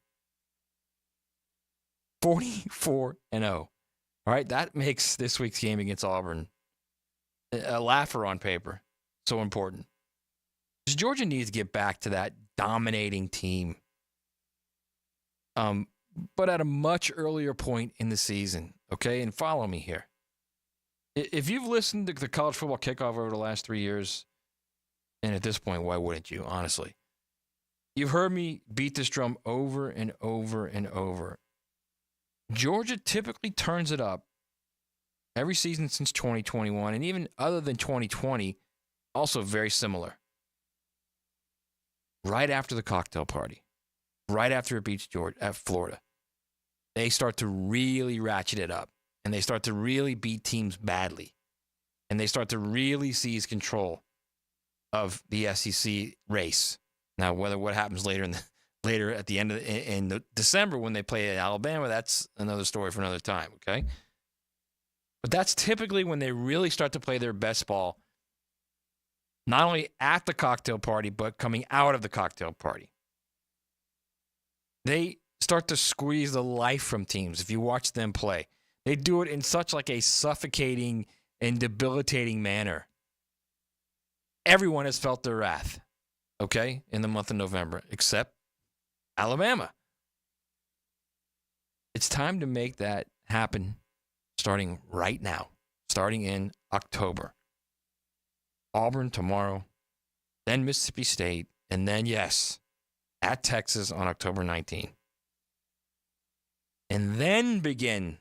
44-0. All right, that makes this week's game against Auburn a laugher on paper. So important. Because Georgia needs to get back to that dominating team. But at a much earlier point in the season. Okay, and follow me here. If you've listened to the college football kickoff over the last 3 years, and at this point, why wouldn't you, honestly? You've heard me beat this drum over and over and over. Georgia typically turns it up every season since 2021, and even other than 2020, also very similar. Right after the cocktail party, right after it beats Florida, they start to really ratchet it up, and they start to really beat teams badly, and they start to really seize control of the SEC race. Now, what happens later at the end of in December when they play at Alabama, that's another story for another time. Okay, but that's typically when they really start to play their best ball. Not only at the cocktail party, but coming out of the cocktail party. They start to squeeze the life from teams. If you watch them play, they do it in such like a suffocating and debilitating manner. Everyone has felt their wrath, okay, in the month of November, except Alabama. It's time to make that happen starting right now, starting in October. Auburn tomorrow, then Mississippi State, and then, yes, at Texas on October 19th. And then begin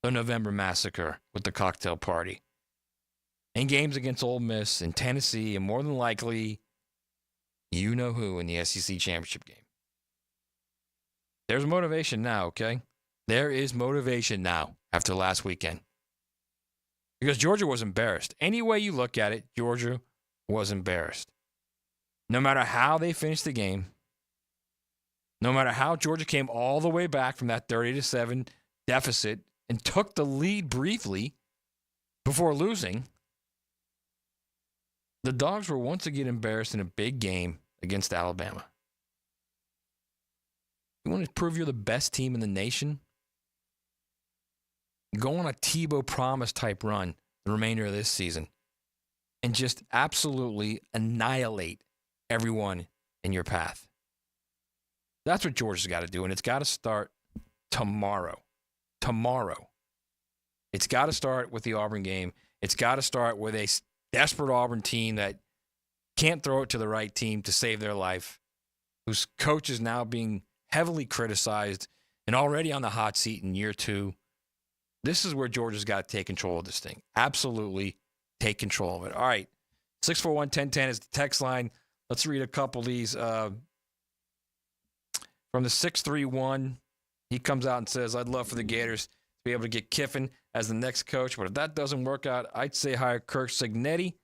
the November massacre with the cocktail party. And games against Ole Miss and Tennessee, and more than likely, you know who in the SEC championship game. There's motivation now, okay? There is motivation now after last weekend. Because Georgia was embarrassed. Any way you look at it, Georgia was embarrassed. No matter how they finished the game, no matter how Georgia came all the way back from that 30-7 deficit and took the lead briefly before losing, the Dogs were once again embarrassed in a big game against Alabama. want to prove you're the best team in the nation? Go on a Tebow promise type run the remainder of this season and just absolutely annihilate everyone in your path. That's what Georgia's got to do, and it's got to start tomorrow. Tomorrow. It's got to start with the Auburn game. It's got to start with a desperate Auburn team that can't throw it to the right team to save their life, whose coach is now being heavily criticized and already on the hot seat in year 2. This is where Georgia's got to take control of this thing. Absolutely take control of it. All right. 641-1010 is the text line. Let's read a couple of these. From the 631, he comes out and says, I'd love for the Gators to be able to get Kiffin as the next coach, but if that doesn't work out, I'd say hire Kirk Cignetti.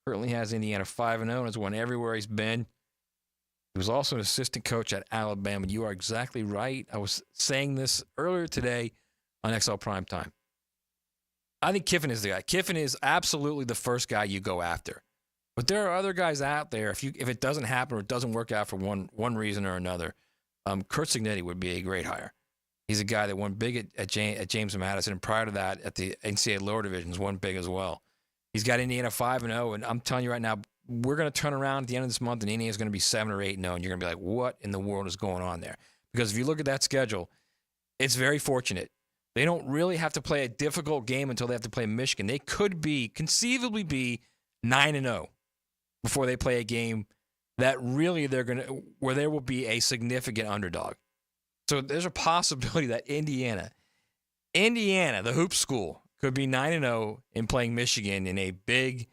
Currently has Indiana 5-0 and has won everywhere he's been. He was also an assistant coach at Alabama. You are exactly right. I was saying this earlier today on XL Primetime. I think Kiffin is the guy. Kiffin is absolutely the first guy you go after. But there are other guys out there. If it doesn't happen or it doesn't work out for one reason or another, Kurt Cignetti would be a great hire. He's a guy that won big at James Madison, and prior to that, at the NCAA lower divisions, won big as well. He's got Indiana 5-0, and I'm telling you right now, we're going to turn around at the end of this month, and Indiana's going to be 7 or 8-0, and you're going to be like, what in the world is going on there? Because if you look at that schedule, it's very fortunate. They don't really have to play a difficult game until they have to play Michigan. They could conceivably be 9-0 before they play a game that really where there will be a significant underdog. So there's a possibility that Indiana, the hoop school, could be 9-0 in playing Michigan in a big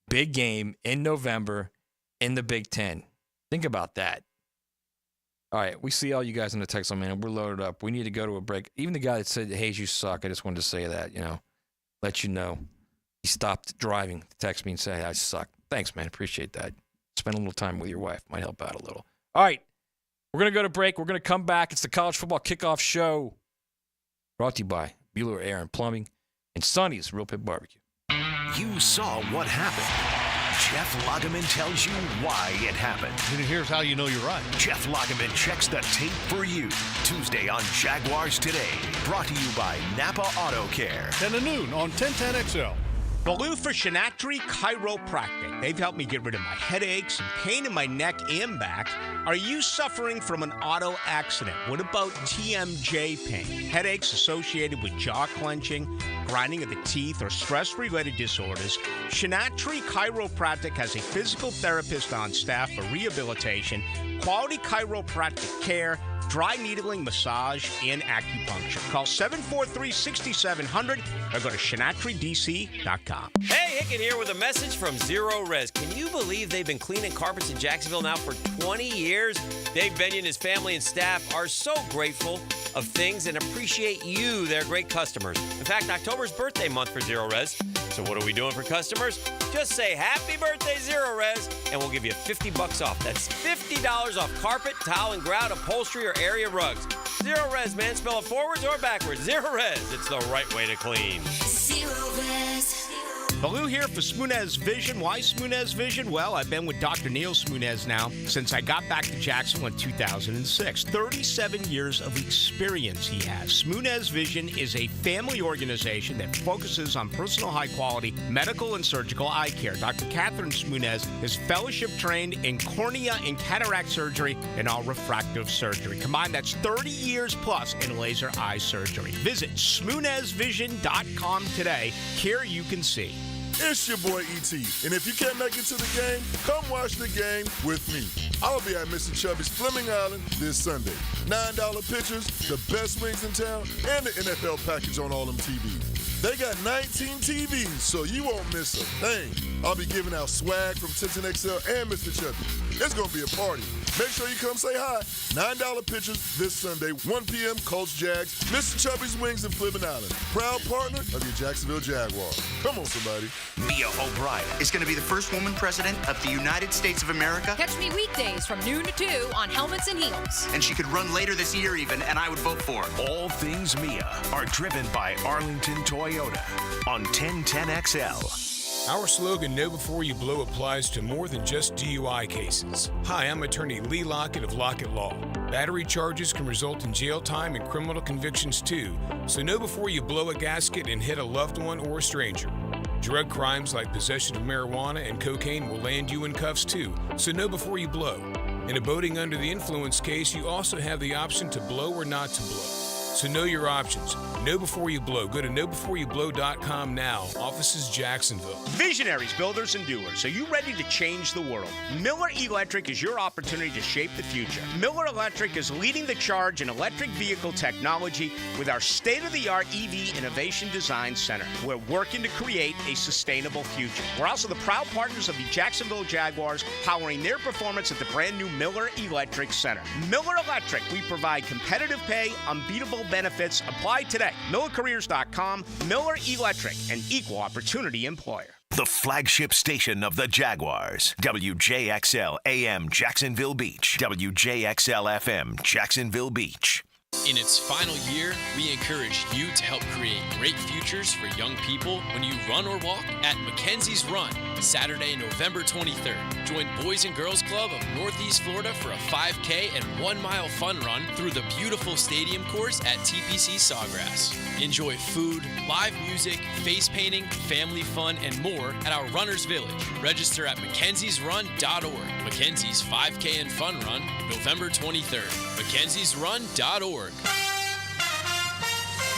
game in November in the Big Ten. Think about that. All right, we see all you guys in the text line, man. We're loaded up. We need to go to a break. Even the guy that said, "Hey, you suck," I just wanted to say that, let you know. He stopped driving to text me and say, "Hey, I suck." Thanks, man. Appreciate that. Spend a little time with your wife. Might help out a little. All right, we're going to go to break. We're going to come back. It's the College Football Kickoff Show, brought to you by Bueller Air and Plumbing and Sonny's Real Pit Barbecue. You saw what happened. Jeff Lageman tells you why it happened. And here's how you know you're right. Jeff Lageman checks the tape for you. Tuesday on Jaguars Today. Brought to you by Napa Auto Care. 10 to noon on 1010XL. Baloo for Shinatri Chiropractic. They've helped me get rid of my headaches and pain in my neck and back. Are you suffering from an auto accident? What about TMJ pain? Headaches associated with jaw clenching, grinding of the teeth, or stress-related disorders? Shinatri Chiropractic has a physical therapist on staff for rehabilitation, quality chiropractic care, dry needling, massage, and acupuncture. Call 743-6700 or go to ShinatriDC.com. Hey, Hickett here with a message from Zero Res. Can you believe they've been cleaning carpets in Jacksonville now for 20 years? Dave Benyon and his family and staff are so grateful of things and appreciate you, their great customers. In fact, October's birthday month for Zero Res. So what are we doing for customers? Just say happy birthday, Zero Res, and we'll give you $50 off. That's $50 off carpet, towel, and grout, upholstery, or area rugs. Zero Res, man. Spell it forwards or backwards. Zero Res. It's the right way to clean. Zero Res. Baloo here for Smunez Vision. Why Smunez Vision? Well, I've been with Dr. Neil Smunez now since I got back to Jacksonville in 2006. 37 years of experience he has. Smunez Vision is a family organization that focuses on personal high-quality medical and surgical eye care. Dr. Catherine Smunez is fellowship-trained in cornea and cataract surgery and all refractive surgery. Combined, that's 30 years plus in laser eye surgery. Visit SmunezVision.com today. Care you can see. It's your boy E.T. And if you can't make it to the game, come watch the game with me. I'll be at Mr. Chubby's Fleming Island this Sunday. $9 pitchers, the best wings in town, and the NFL package on all them TVs. They got 19 TVs, so you won't miss a thing. I'll be giving out swag from 1010XL and Mr. Chubby. It's going to be a party. Make sure you come say hi. $9 pitchers this Sunday, 1 p.m., Colts Jags, Mr. Chubby's Wings in Fleming Island. Proud partner of your Jacksonville Jaguars. Come on, somebody. Mia O'Brien is going to be the first woman president of the United States of America. Catch me weekdays from noon to 2 on Helmets and Heels. And she could run later this year even, and I would vote for her. All things Mia are driven by Arlington Toyota on 1010XL. Our slogan, Know Before You Blow, applies to more than just DUI cases. Hi, I'm attorney Lee Lockett of Lockett Law. Battery charges can result in jail time and criminal convictions too, so know before you blow a gasket and hit a loved one or a stranger. Drug crimes like possession of marijuana and cocaine will land you in cuffs too, so know before you blow. In a boating under the influence case, you also have the option to blow or not to blow. So know your options. Know before you blow. Go to knowbeforeyouBlow.com now. Offices Jacksonville. Visionaries, builders, and doers, are you ready to change the world? Miller Electric is your opportunity to shape the future. Miller Electric is leading the charge in electric vehicle technology with our state-of-the-art EV Innovation Design Center. We're working to create a sustainable future. We're also the proud partners of the Jacksonville Jaguars, powering their performance at the brand new Miller Electric Center. Miller Electric, we provide competitive pay, unbeatable benefits. Apply today. MillerCareers.com. Miller Electric, an equal opportunity employer. The flagship station of the Jaguars. WJXL AM Jacksonville Beach. WJXL FM Jacksonville Beach. In its final year, we encourage you to help create great futures for young people when you run or walk at Mackenzie's Run, Saturday, November 23rd. Join Boys and Girls Club of Northeast Florida for a 5K and 1 mile fun run through the beautiful stadium course at TPC Sawgrass. Enjoy food, live music, face painting, family fun, and more at our Runners Village. Register at MacKenziesRun.org. Mackenzie's 5K and Fun Run, November 23rd. MacKenziesRun.org.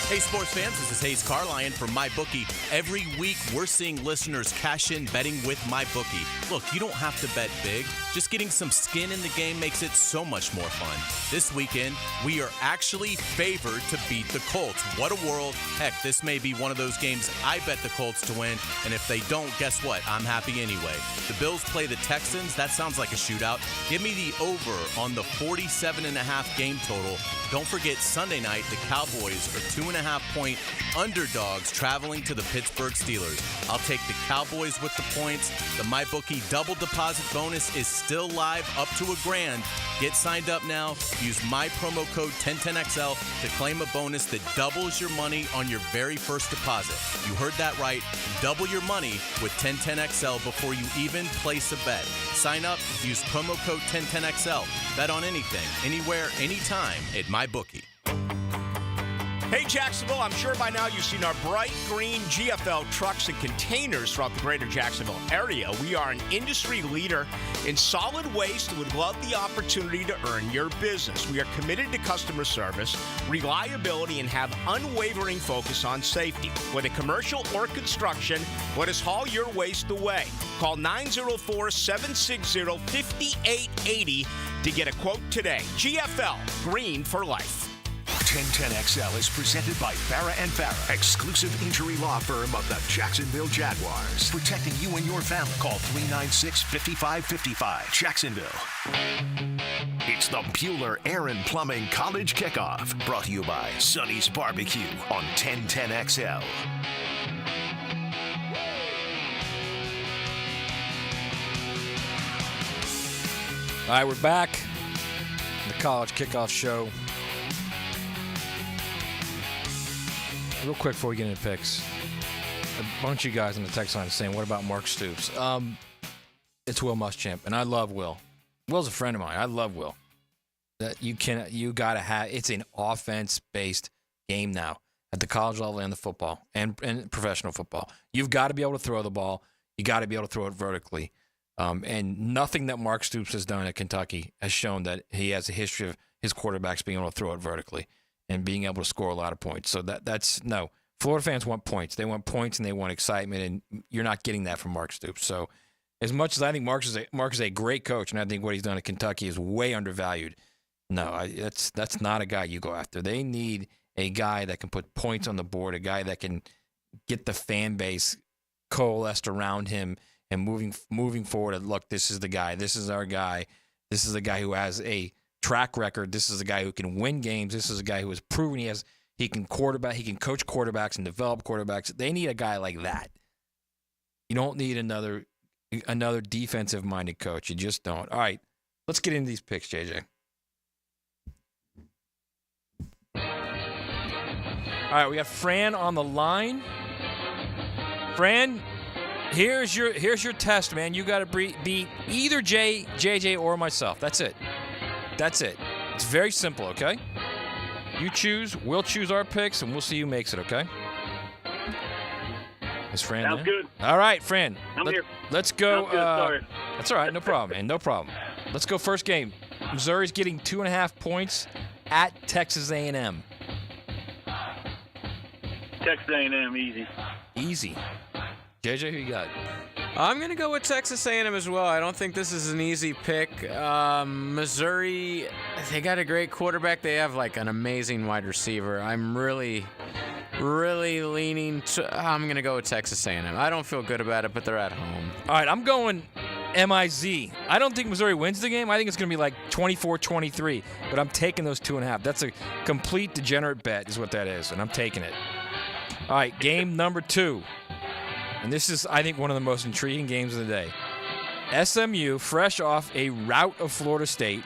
Hey, sports fans, this is Hayes Carlyon from MyBookie. Every week, we're seeing listeners cash in betting with MyBookie. Look, you don't have to bet big. Just getting some skin in the game makes it so much more fun. This weekend, we are actually favored to beat the Colts. What a world. Heck, this may be one of those games I bet the Colts to win, and if they don't, guess what? I'm happy anyway. The Bills play the Texans. That sounds like a shootout. Give me the over on the 47.5 game total. Don't forget, Sunday night, the Cowboys are 2.5-point underdogs traveling to the Pittsburgh Steelers. I'll take the Cowboys with the points. The MyBookie double deposit bonus is still live up to $1,000. Get signed up now. Use my promo code 1010XL to claim a bonus that doubles your money on your very first deposit. You heard that right. Double your money with 1010XL before you even place a bet. Sign up, use promo code 1010XL. Bet on anything, anywhere, anytime at MyBookie. Hey, Jacksonville, I'm sure by now you've seen our bright green GFL trucks and containers throughout the greater Jacksonville area. We are an industry leader in solid waste and would love the opportunity to earn your business. We are committed to customer service, reliability, and have unwavering focus on safety. Whether commercial or construction, let us haul your waste away. Call 904-760-5880 to get a quote today. GFL, green for life. 1010XL is presented by Farah & Farah, exclusive injury law firm of the Jacksonville Jaguars. Protecting you and your family. Call 396-5555. Jacksonville. It's the Bueller Aaron Plumbing College Kickoff. Brought to you by Sonny's Barbecue on 1010XL. All right, we're back. The College Kickoff Show. Real quick before we get into picks, a bunch of you guys on the text line are saying, what about Mark Stoops? It's Will Muschamp, and I love Will. Will's a friend of mine. I love Will. That you gotta have. It's an offense-based game now at the college level and the football and professional football. You've got to be able to throw the ball. You got to be able to throw it vertically. And nothing that Mark Stoops has done at Kentucky has shown that he has a history of his quarterbacks being able to throw it vertically and being able to score a lot of points. So that's no. Florida fans want points. They want points and they want excitement, and you're not getting that from Mark Stoops. So as much as I think Mark is a great coach, and I think what he's done at Kentucky is way undervalued, no, that's not a guy you go after. They need a guy that can put points on the board, a guy that can get the fan base coalesced around him and moving forward. And look, this is the guy. This is our guy. This is the guy who has a track record. This is a guy who can win games. This is a guy who has proven he can quarterback. He can coach quarterbacks and develop quarterbacks. They need a guy like that. You don't need another defensive-minded coach. You just don't. All right, let's get into these picks, JJ. All right, we got Fran on the line. Fran, Here's your test, man. You got to beat either JJ or myself. That's it. It's very simple, okay? You choose. We'll choose our picks, and we'll see who makes it, okay? Is Fran Sounds there? good. All right, Fran. I'm here. Let's go. Sounds good. Sorry. That's all right. No problem, man. No problem. Let's go first game. Missouri's getting 2.5 points at Texas A&M. Texas A&M, easy. Easy. JJ, who you got? I'm going to go with Texas A&M as well. I don't think this is an easy pick. Missouri, they got a great quarterback. They have like an amazing wide receiver. I'm really leaning I'm going to go with Texas A&M. I don't feel good about it, but they're at home. All right, I'm going MIZ. I don't think Missouri wins the game. I think it's going to be like 24-23, but I'm taking those 2.5. That's a complete degenerate bet is what that is, and I'm taking it. All right, game number 2. And this is, I think, one of the most intriguing games of the day. SMU, fresh off a rout of Florida State,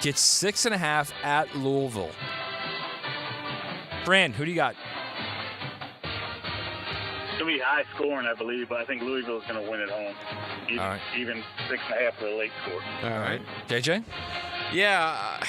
gets 6.5 at Louisville. Fran, who do you got? It's going to be high scoring, I believe, but I think Louisville is going to win at home. Even 6.5 for a late score. All right. JJ? Yeah,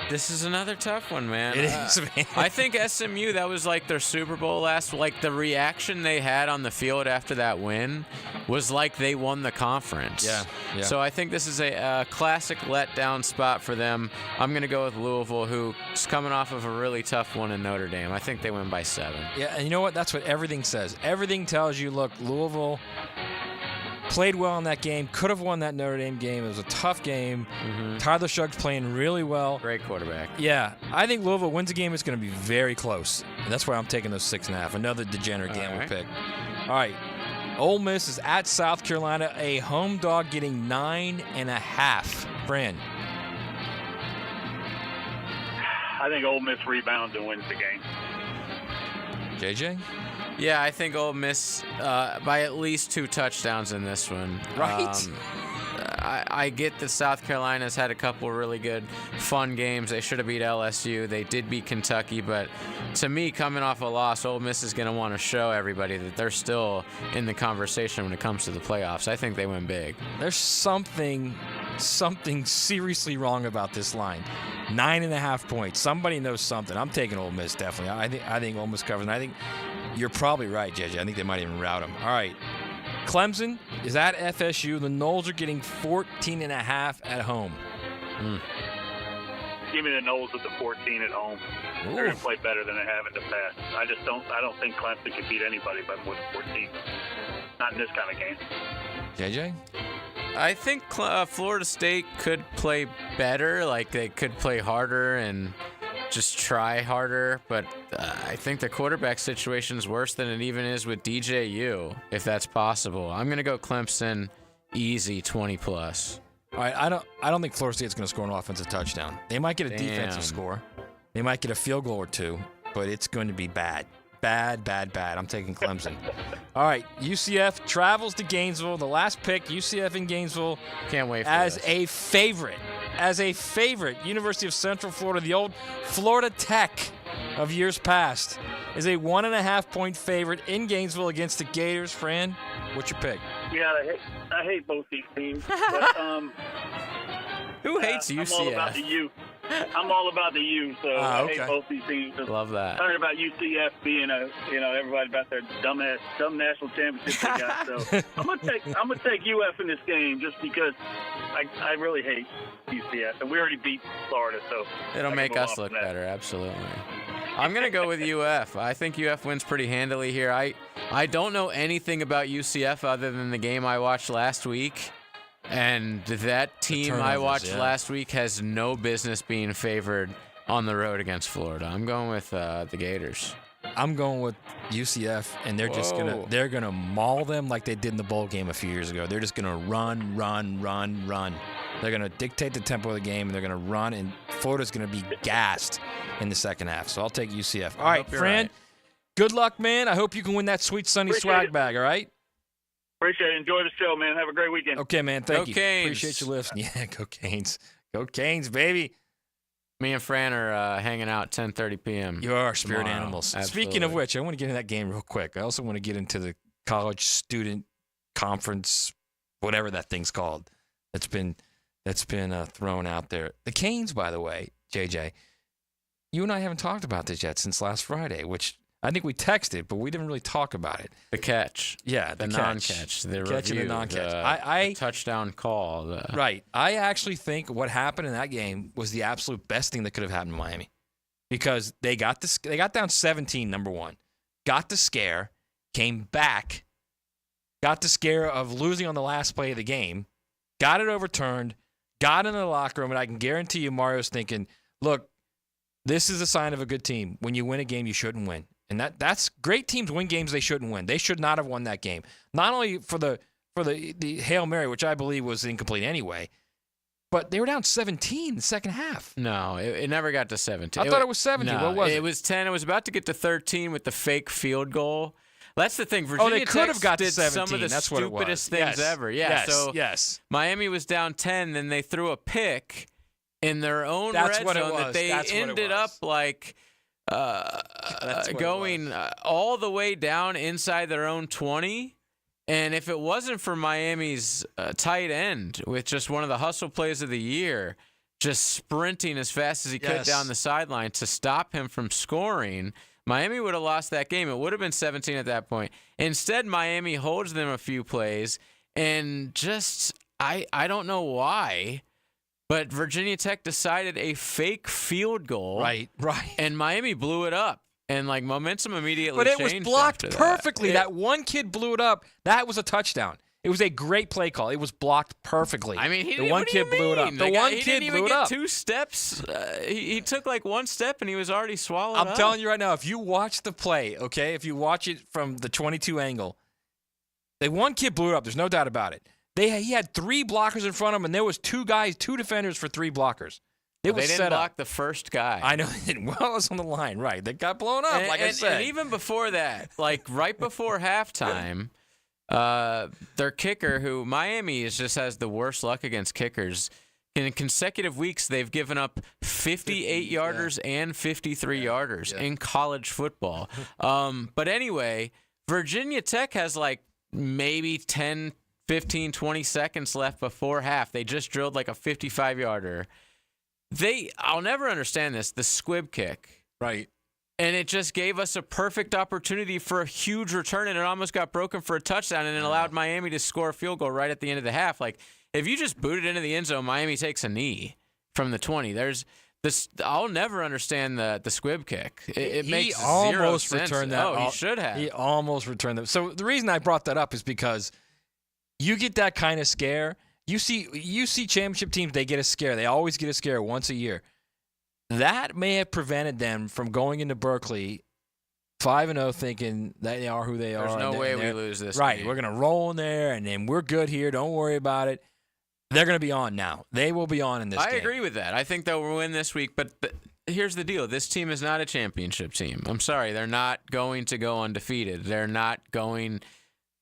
this is another tough one, man. It is, man. I think SMU, that was like their Super Bowl like the reaction they had on the field after that win was like they won the conference. Yeah. So I think this is a classic letdown spot for them. I'm going to go with Louisville, who's coming off of a really tough one in Notre Dame. I think they win by 7. Yeah, and you know what? That's what everything says. Everything tells you, look, Louisville played well in that game, could have won that Notre Dame game. It was a tough game. Mm-hmm. Tyler Suggs playing really well. Great quarterback. Yeah, I think Louisville wins the game. It's going to be very close. And that's why I'm taking those 6.5. Another degenerate gambler pick. All right. Ole Miss is at South Carolina. A home dog getting 9.5. Fran. I think Ole Miss rebounds and wins the game. JJ? Yeah, I think Ole Miss by at least 2 touchdowns in this one. Right. I get that South Carolina's had a couple really good, fun games. They should have beat LSU. They did beat Kentucky, but to me, coming off a loss, Ole Miss is going to want to show everybody that they're still in the conversation when it comes to the playoffs. I think they win big. There's something seriously wrong about this line. 9.5 points. Somebody knows something. I'm taking Ole Miss, definitely. I think Ole Miss covers, and I think you're probably right, JJ. I think they might even rout them. All right. Clemson is at FSU. The Noles are getting 14.5 at home. Give me the Noles with the 14 at home. Ooh. They're going to play better than they have in the past. I don't think Clemson can beat anybody by more than 14. Not in this kind of game. JJ? I think Florida State could play better. Like, they could play harder and just try harder, but I think the quarterback situation is worse than it even is with DJU, if that's possible. I'm going to go Clemson easy 20+. All right, I don't think Florida State's going to score an offensive touchdown. They might get a defensive score. They might get a field goal or 2, but it's going to be bad. Bad. I'm taking Clemson. All right, UCF travels to Gainesville. The last pick, UCF in Gainesville. Can't wait for as this. a favorite. University of Central Florida, the old Florida Tech of years past, is a 1.5-point favorite in Gainesville against the Gators. Fran, what's your pick? Yeah, I hate both these teams. But, who hates UCF? I'm all about the U. I'm all about the U, so I hate both these teams. Love that. Talking about UCF being everybody about their dumb national championship they got. So I'm gonna take UF in this game just because I really hate UCF, and we already beat Florida, so it'll make us look better. Absolutely. I'm gonna go with UF. I think UF wins pretty handily here. I don't know anything about UCF other than the game I watched last week. And that team I watched last week has no business being favored on the road against Florida. I'm going with the Gators. I'm going with UCF, and they're gonna maul them like they did in the bowl game a few years ago. They're just gonna run. They're gonna dictate the tempo of the game, and they're gonna run, and Florida's gonna be gassed in the second half. So I'll take UCF. All right, Fran. Right. Good luck, man. I hope you can win that sweet Sunny swag bag. All right. Appreciate it. Enjoy the show, man. Have a great weekend. Okay, man. Thank you. Canes. Appreciate you listening. Yeah, go Canes. Go Canes, baby. Me and Fran are hanging out 10:30 p.m. You are spirit animals. Absolutely. Speaking of which, I want to get into that game real quick. I also want to get into the college student conference, whatever that thing's called. That's been thrown out there. The Canes, by the way, JJ, you and I haven't talked about this yet since last Friday, which I think we texted, but we didn't really talk about it. The catch. Yeah, the non-catch. The catch review, and the non-catch. the touchdown call. Right. I actually think what happened in that game was the absolute best thing that could have happened in Miami, because they got down 17, number one, got the scare, came back, got the scare of losing on the last play of the game, got it overturned, got into the locker room, and I can guarantee you Mario's thinking, look, this is a sign of a good team. When you win a game, you shouldn't win. And that's great teams win games they shouldn't win. They should not have won that game. Not only for the Hail Mary, which I believe was incomplete anyway, but they were down 17 in the second half. No, it never got to 17. I thought it was 17. No, what was it? It was 10. It was about to get to 13 with the fake field goal. That's the thing. Virginia they could Tech have got to did 17. some of the That's what it was. stupidest things ever. Yeah. Yes. Miami was down 10, then they threw a pick in their own That's red what it zone was. that they That's what it ended was. up like going all the way down inside their own 20. And if it wasn't for Miami's tight end with just one of the hustle plays of the year, just sprinting as fast as he could down the sideline to stop him from scoring, Miami would have lost that game. It would have been 17 at that point. Instead, Miami holds them a few plays, and just I don't know why, but Virginia Tech decided a fake field goal. Right. And Miami blew it up. And, like, momentum immediately But it changed. was blocked after perfectly. That. That one kid blew it up. That was a touchdown. It was a great play call. It was blocked perfectly. I mean, the one kid blew it up. The one kid didn't blew even it get up. 2 steps. He took like 1 step and he was already swallowed up. I'm telling you right now, if you watch the play, okay, if you watch it from the 22 angle, the one kid blew it up. There's no doubt about it. He had 3 blockers in front of him, and there was 2 defenders for 3 blockers. They didn't block the first guy. I know they didn't. Well, it was on the line, right? They got blown up, I said. And even before that, like right before halftime, their kicker, who Miami just has the worst luck against kickers, in consecutive weeks they've given up 58-yarders and 53-yarders in college football. But anyway, Virginia Tech has like maybe 10, 15, 20 seconds left before half. They just drilled like a 55-yarder. I'll never understand this, the squib kick. Right. And it just gave us a perfect opportunity for a huge return, and it almost got broken for a touchdown, and it allowed Miami to score a field goal right at the end of the half. Like, if you just boot it into the end zone, Miami takes a knee from the 20. There's this. I'll never understand the squib kick. It makes zero sense. Returned that. Oh, he should have. He almost returned that. So the reason I brought that up is because you get that kind of scare. You see championship teams, they get a scare. They always get a scare once a year. That may have prevented them from going into Berkeley 5-0 thinking that they are who they are. There's no way we lose this Right. game. We're going to roll in there, and then we're good here. Don't worry about it. They're going to be on now. They will be on in this game. I agree with that. I think they'll win this week, but here's the deal. This team is not a championship team. I'm sorry. They're not going to go undefeated. They're not going –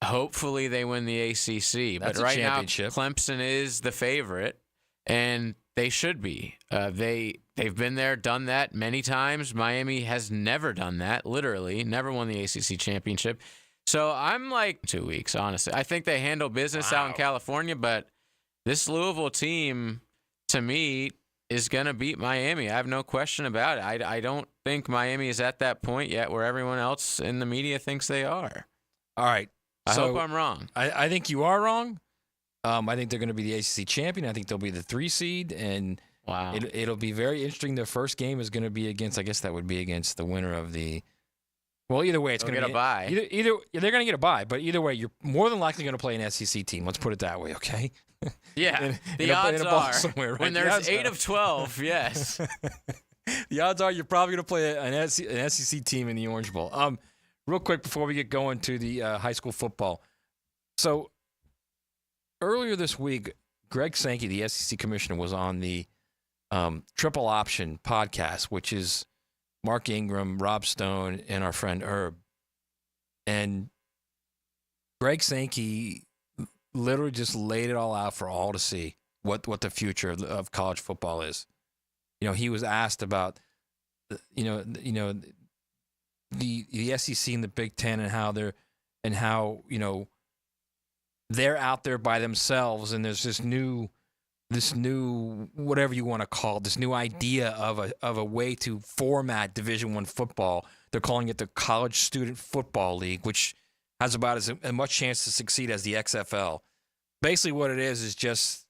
hopefully they win the ACC. That's but right a now, championship. Clemson is the favorite, and they should be. They've been there, done that many times. Miami has never done that, literally, never won the ACC championship. So I'm like 2 weeks, honestly. I think they handle business out in California, but this Louisville team, to me, is going to beat Miami. I have no question about it. I don't think Miami is at that point yet where everyone else in the media thinks they are. All right. I hope I'm wrong. I think you are wrong. I think they're going to be the ACC champion. I think they'll be the 3 seed, and it'll be very interesting. Their first game is going to be against, I guess that would be against the winner of the. Well, either way, it's going to get a bye. Either they're going to get a bye, but either way, you're more than likely going to play an SEC team. Let's put it that way, okay? Yeah, the odds are when there's 8 of 12. Yes, the odds are you're probably going to play an SEC team in the Orange Bowl. Real quick before we get going to the high school football. So earlier this week, Greg Sankey, the SEC commissioner, was on the Triple Option podcast, which is Mark Ingram, Rob Stone, and our friend Herb. And Greg Sankey literally just laid it all out for all to see what the future of college football is. You know, he was asked about, the SEC and the Big Ten and how they're out there by themselves, and there's this new whatever you want to call it, this new idea of a way to format Division I football. They're calling it the College Student Football League, which has about as much chance to succeed as the XFL. Basically, what it is just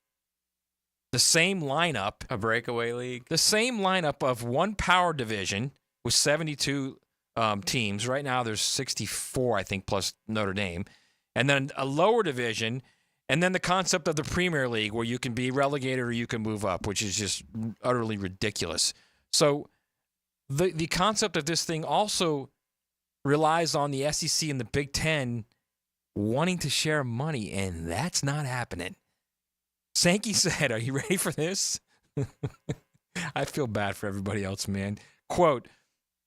the same lineup. A breakaway league? The same lineup of one power division with 72 teams. Right now, there's 64, I think, plus Notre Dame. And then a lower division, and then the concept of the Premier League where you can be relegated or you can move up, which is just utterly ridiculous. So the concept of this thing also relies on the SEC and the Big Ten wanting to share money, and that's not happening. Sankey said, are you ready for this? I feel bad for everybody else, man. Quote,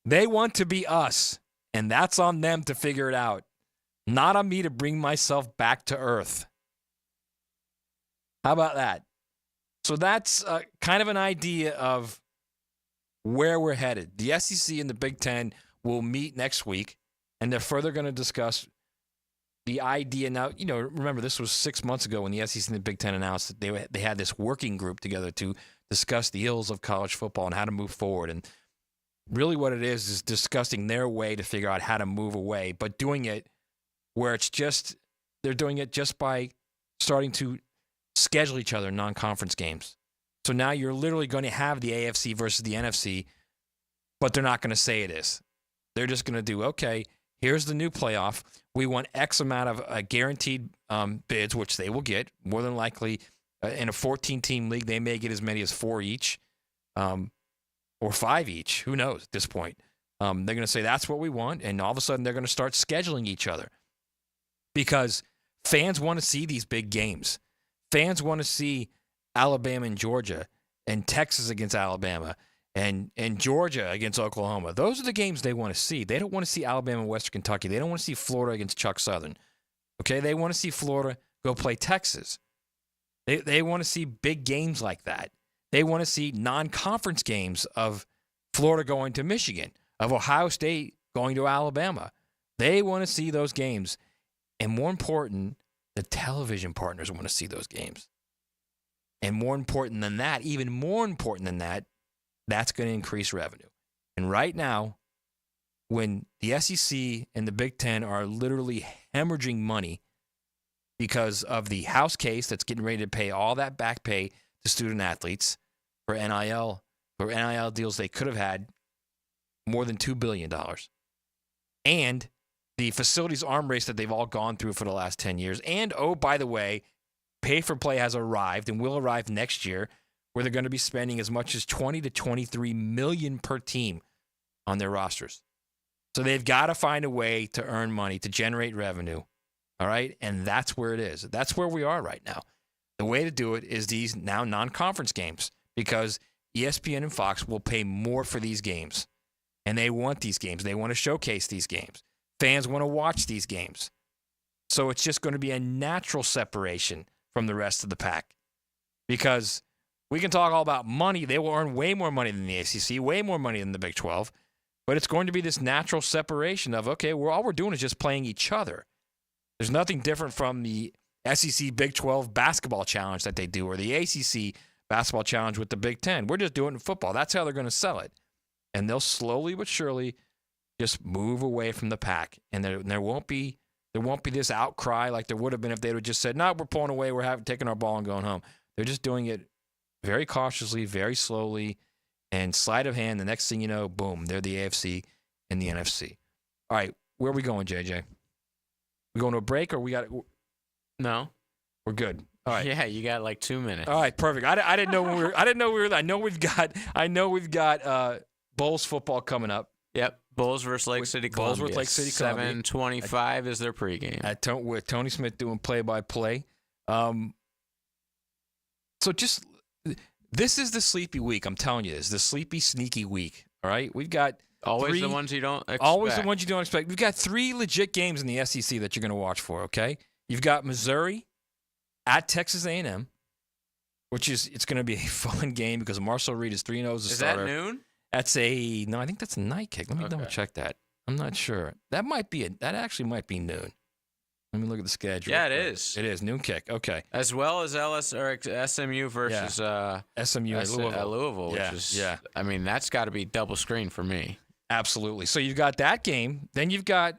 they want to be us, and that's on them to figure it out. Not on me to bring myself back to earth. How about that? So that's kind of an idea of where we're headed. The SEC and the Big Ten will meet next week, and they're further going to discuss the idea. Now, remember, this was 6 months ago when the SEC and the Big Ten announced that they had this working group together to discuss the ills of college football and how to move forward. And really what it is discussing their way to figure out how to move away, but doing it where they're doing it just by starting to schedule each other in non-conference games. So now you're literally going to have the AFC versus the NFC, but they're not going to say it is. They're just going to do, okay, here's the new playoff. We want X amount of guaranteed bids, which they will get. More than likely, in a 14-team league, they may get as many as 4 each or 5 each. Who knows at this point? They're going to say that's what we want, and all of a sudden they're going to start scheduling each other because fans want to see these big games. Fans want to see Alabama and Georgia and Texas against Alabama and Georgia against Oklahoma. Those are the games they want to see. They don't want to see Alabama and Western Kentucky. They don't want to see Florida against Chuck Southern. Okay, they want to see Florida go play Texas. They want to see big games like that. They want to see non-conference games of Florida going to Michigan, of Ohio State going to Alabama. They want to see those games. And more important, the television partners want to see those games. And more important than that, even more important than that, that's going to increase revenue. And right now, when the SEC and the Big Ten are literally hemorrhaging money because of the House case that's getting ready to pay all that back pay to student athletes for NIL deals they could have had more than $2 billion. And the facilities arm race that they've all gone through for the last 10 years. And, oh, by the way, pay for play has arrived and will arrive next year, where they're going to be spending as much as $20 to $23 million per team on their rosters. So they've got to find a way to earn money, to generate revenue. All right? And that's where it is. That's where we are right now. The way to do it is these now non-conference games, because ESPN and Fox will pay more for these games. And they want these games. They want to showcase these games. Fans want to watch these games. So it's just going to be a natural separation from the rest of the pack. Because we can talk all about money. They will earn way more money than the ACC, way more money than the Big 12. But it's going to be this natural separation of, okay, all we're doing is just playing each other. There's nothing different from the SEC Big 12 basketball challenge that they do, or the ACC basketball challenge with the Big 10. We're just doing it in football. That's how they're going to sell it. And they'll slowly but surely just move away from the pack. And there won't be this outcry like there would have been if they would have just said, no, we're pulling away, we're taking our ball and going home. They're just doing it very cautiously, very slowly, and sleight of hand. The next thing you know, boom, they're the AFC and the NFC. All right, where are we going, JJ? We going to a break, or we got? No, we're good. All right. Yeah, you got like 2 minutes. All right, perfect. I didn't know we were. I didn't know we were. I know we've got Bulls football coming up. Yep. Bulls versus Lake City Columbia. Bulls versus Lake City Columbia. 7:25 is their pregame. With Tony Smith doing play-by-play. So this is the sleepy week. I'm telling you, this is the sleepy, sneaky week. All right, we've got always the ones you don't expect. Always the ones you don't expect. We've got 3 legit games in the SEC that you're going to watch for. Okay, you've got Missouri at Texas A&M, which it's going to be a fun game because Marcel Reed is 3-0 as a starter. Is that noon? No, I think that's a night kick. Let me double check that. I'm not sure. That actually might be noon. Let me look at the schedule. Yeah, it is. It is. Noon kick. Okay. As well as SMU versus SMU at Louisville, yeah. which is, yeah. I mean, that's got to be double screen for me. Absolutely. So you've got that game. Then you've got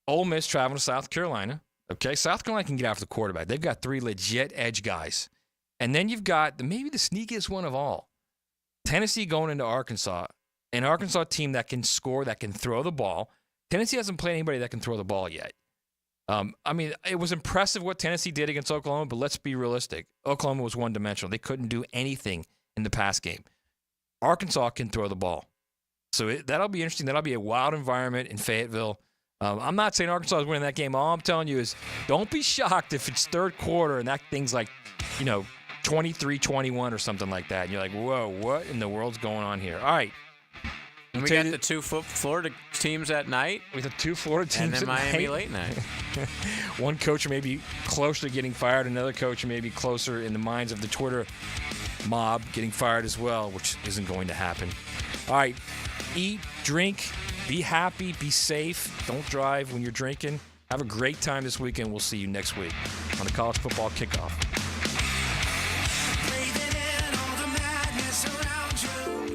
Ole Miss traveling to South Carolina. Okay, South Carolina can get after the quarterback. They've got 3 legit edge guys. And then you've got maybe the sneakiest one of all, Tennessee going into Arkansas. An Arkansas team that can score, that can throw the ball. Tennessee hasn't played anybody that can throw the ball yet. I mean, it was impressive what Tennessee did against Oklahoma, but let's be realistic. Oklahoma was one-dimensional. They couldn't do anything in the pass game. Arkansas can throw the ball. So that'll be interesting. That'll be a wild environment in Fayetteville. I'm not saying Arkansas is winning that game. All I'm telling you is don't be shocked if it's third quarter and that thing's like, 23-21 or something like that. And you're like, whoa, what in the world's going on here? All right. And we got the 2 Florida teams at night. With the 2 Florida teams and then at Miami night. late night. One coach may be closer to getting fired. Another coach may be closer in the minds of the Twitter mob getting fired as well, which isn't going to happen. All right. Eat, drink, be happy, be safe. Don't drive when you're drinking. Have a great time this weekend. We'll see you next week on the College Football Kickoff.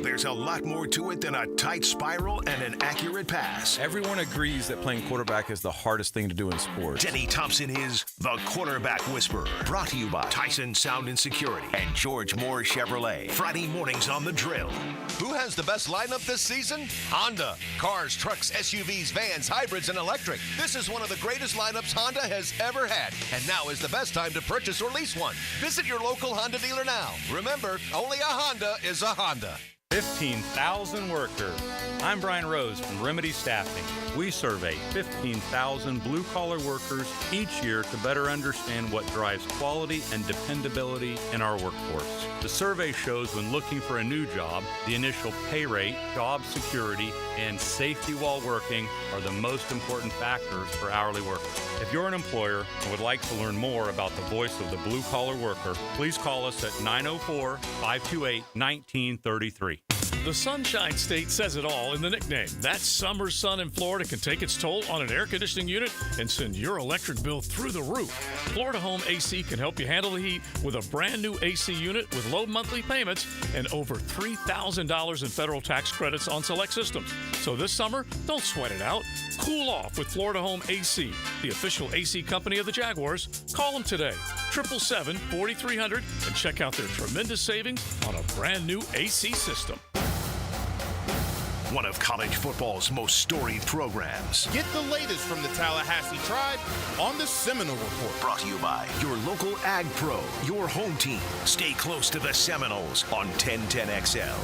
There's a lot more to it than a tight spiral and an accurate pass. Everyone agrees that playing quarterback is the hardest thing to do in sports. Denny Thompson is the Quarterback Whisperer. Brought to you by Tyson Sound and Security and George Moore Chevrolet. Friday mornings on The Drill. Who has the best lineup this season? Honda. Cars, trucks, SUVs, vans, hybrids, and electric. This is one of the greatest lineups Honda has ever had. And now is the best time to purchase or lease one. Visit your local Honda dealer now. Remember, only a Honda is a Honda. 15,000 workers. I'm Brian Rose from Remedy Staffing. We survey 15,000 blue-collar workers each year to better understand what drives quality and dependability in our workforce. The survey shows when looking for a new job, the initial pay rate, job security, and safety while working are the most important factors for hourly workers. If you're an employer and would like to learn more about the voice of the blue-collar worker, please call us at 904-528-1933. The Sunshine State says it all in the nickname. That summer sun in Florida can take its toll on an air conditioning unit and send your electric bill through the roof. Florida Home AC can help you handle the heat with a brand new AC unit with low monthly payments and over $3,000 in federal tax credits on select systems. So this summer, don't sweat it out. Cool off with Florida Home AC, the official AC company of the Jaguars. Call them today, 777-4300, and check out their tremendous savings on a brand new AC system. One of college football's most storied programs. Get the latest from the Tallahassee Tribe on the Seminole Report. Brought to you by your local Ag Pro, your home team. Stay close to the Seminoles on 1010XL.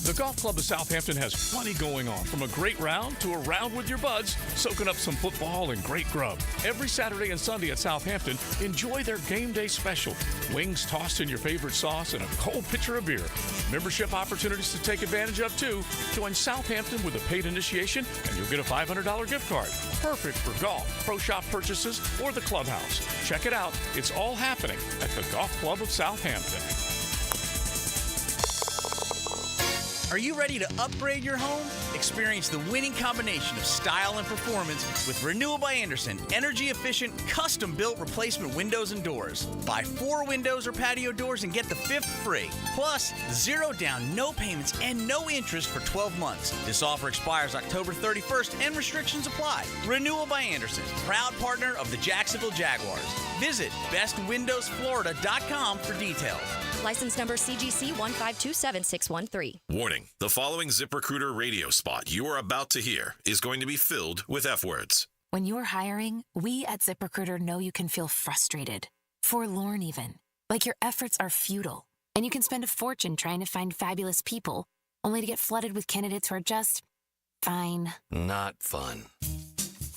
The Golf Club of Southampton has plenty going on, from a great round to a round with your buds, soaking up some football and great grub. Every Saturday and Sunday at Southampton, enjoy their game day special. Wings tossed in your favorite sauce and a cold pitcher of beer. Membership opportunities to take advantage of, too. Join Southampton with a paid initiation, and you'll get a $500 gift card. Perfect for golf, pro shop purchases, or the clubhouse. Check it out. It's all happening at the Golf Club of Southampton. Are you ready to upgrade your home? Experience the winning combination of style and performance with Renewal by Andersen, energy-efficient, custom-built replacement windows and doors. Buy 4 windows or patio doors and get the 5th free. Plus, 0 down, no payments, and no interest for 12 months. This offer expires October 31st and restrictions apply. Renewal by Andersen, proud partner of the Jacksonville Jaguars. Visit bestwindowsflorida.com for details. License number CGC 1527613. Warning, the following ZipRecruiter radio spot you are about to hear is going to be filled with F words. When you're hiring, we at ZipRecruiter know you can feel frustrated, forlorn even, like your efforts are futile, and you can spend a fortune trying to find fabulous people, only to get flooded with candidates who are just fine. Not fun.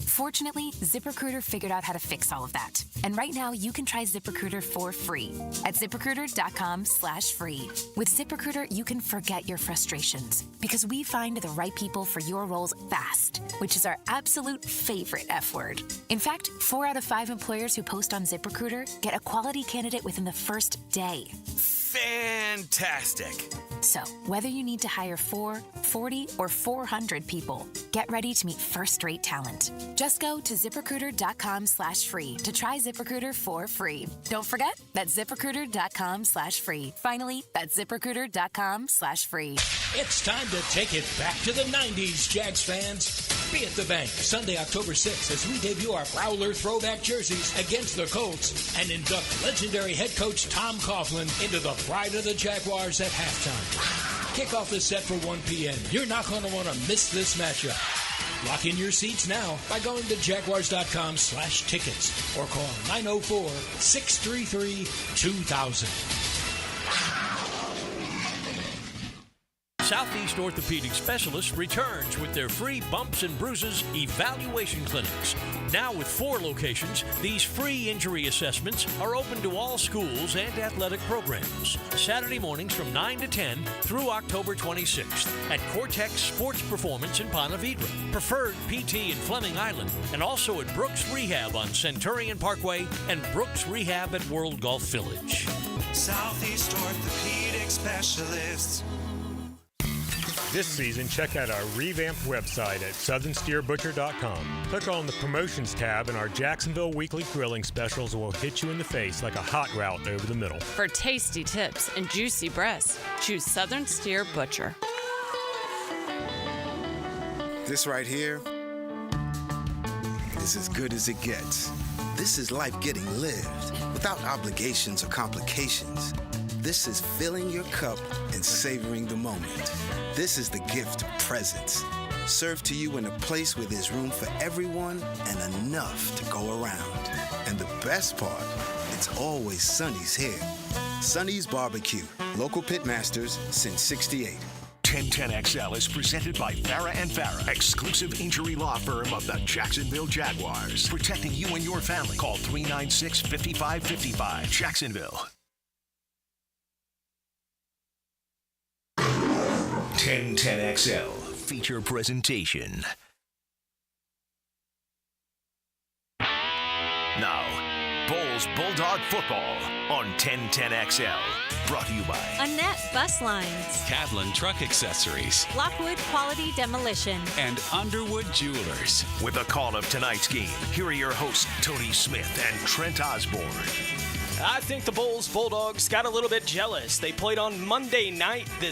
Fortunately, ZipRecruiter figured out how to fix all of that. And right now, you can try ZipRecruiter for free at ZipRecruiter.com/free. With ZipRecruiter, you can forget your frustrations because we find the right people for your roles fast, which is our absolute favorite F word. In fact, 4 out of 5 employers who post on ZipRecruiter get a quality candidate within the first day. Fantastic. So, whether you need to hire 4, 40, or 400 people, get ready to meet first-rate talent. Just go to ZipRecruiter.com/free to try ZipRecruiter for free. Don't forget, that's ZipRecruiter.com/free. Finally, that's ZipRecruiter.com/free. It's time to take it back to the 90s, Jags fans. Be at the bank Sunday, October 6th, as we debut our Prowler throwback jerseys against the Colts and induct legendary head coach Tom Coughlin into the pride of the Jaguars at halftime. Kickoff is set for 1 p.m. You're not going to want to miss this matchup. Lock in your seats now by going to Jaguars.com/tickets or call 904-633-2000. Southeast Orthopedic Specialists returns with their free bumps and bruises evaluation clinics. Now with 4 locations, these free injury assessments are open to all schools and athletic programs. Saturday mornings from 9 to 10 through October 26th at Cortex Sports Performance in Ponte Vedra, Preferred PT in Fleming Island, and also at Brooks Rehab on Centurion Parkway and Brooks Rehab at World Golf Village. Southeast Orthopedic Specialists. This season, check out our revamped website at southernsteerbutcher.com. Click on the Promotions tab, and our Jacksonville Weekly Grilling Specials will hit you in the face like a hot route over the middle. For tasty tips and juicy breasts, choose Southern Steer Butcher. This right here is as good as it gets. This is life getting lived without obligations or complications. This is filling your cup and savoring the moment. This is the gift of presence, served to you in a place where there's room for everyone and enough to go around. And the best part, it's always Sonny's here. Sonny's Barbecue, local pitmasters since '68. 1010XL is presented by Farah & Farah, exclusive injury law firm of the Jacksonville Jaguars. Protecting you and your family. Call 396-5555. Jacksonville. 1010XL feature presentation. Now, Bulls Bulldog Football on 1010XL. Brought to you by Annette Bus Lines, Kavlin Truck Accessories, Lockwood Quality Demolition, and Underwood Jewelers. With the call of tonight's game, here are your hosts, Tony Smith and Trent Osborne. I think the Bulls Bulldogs got a little bit jealous. They played on Monday night this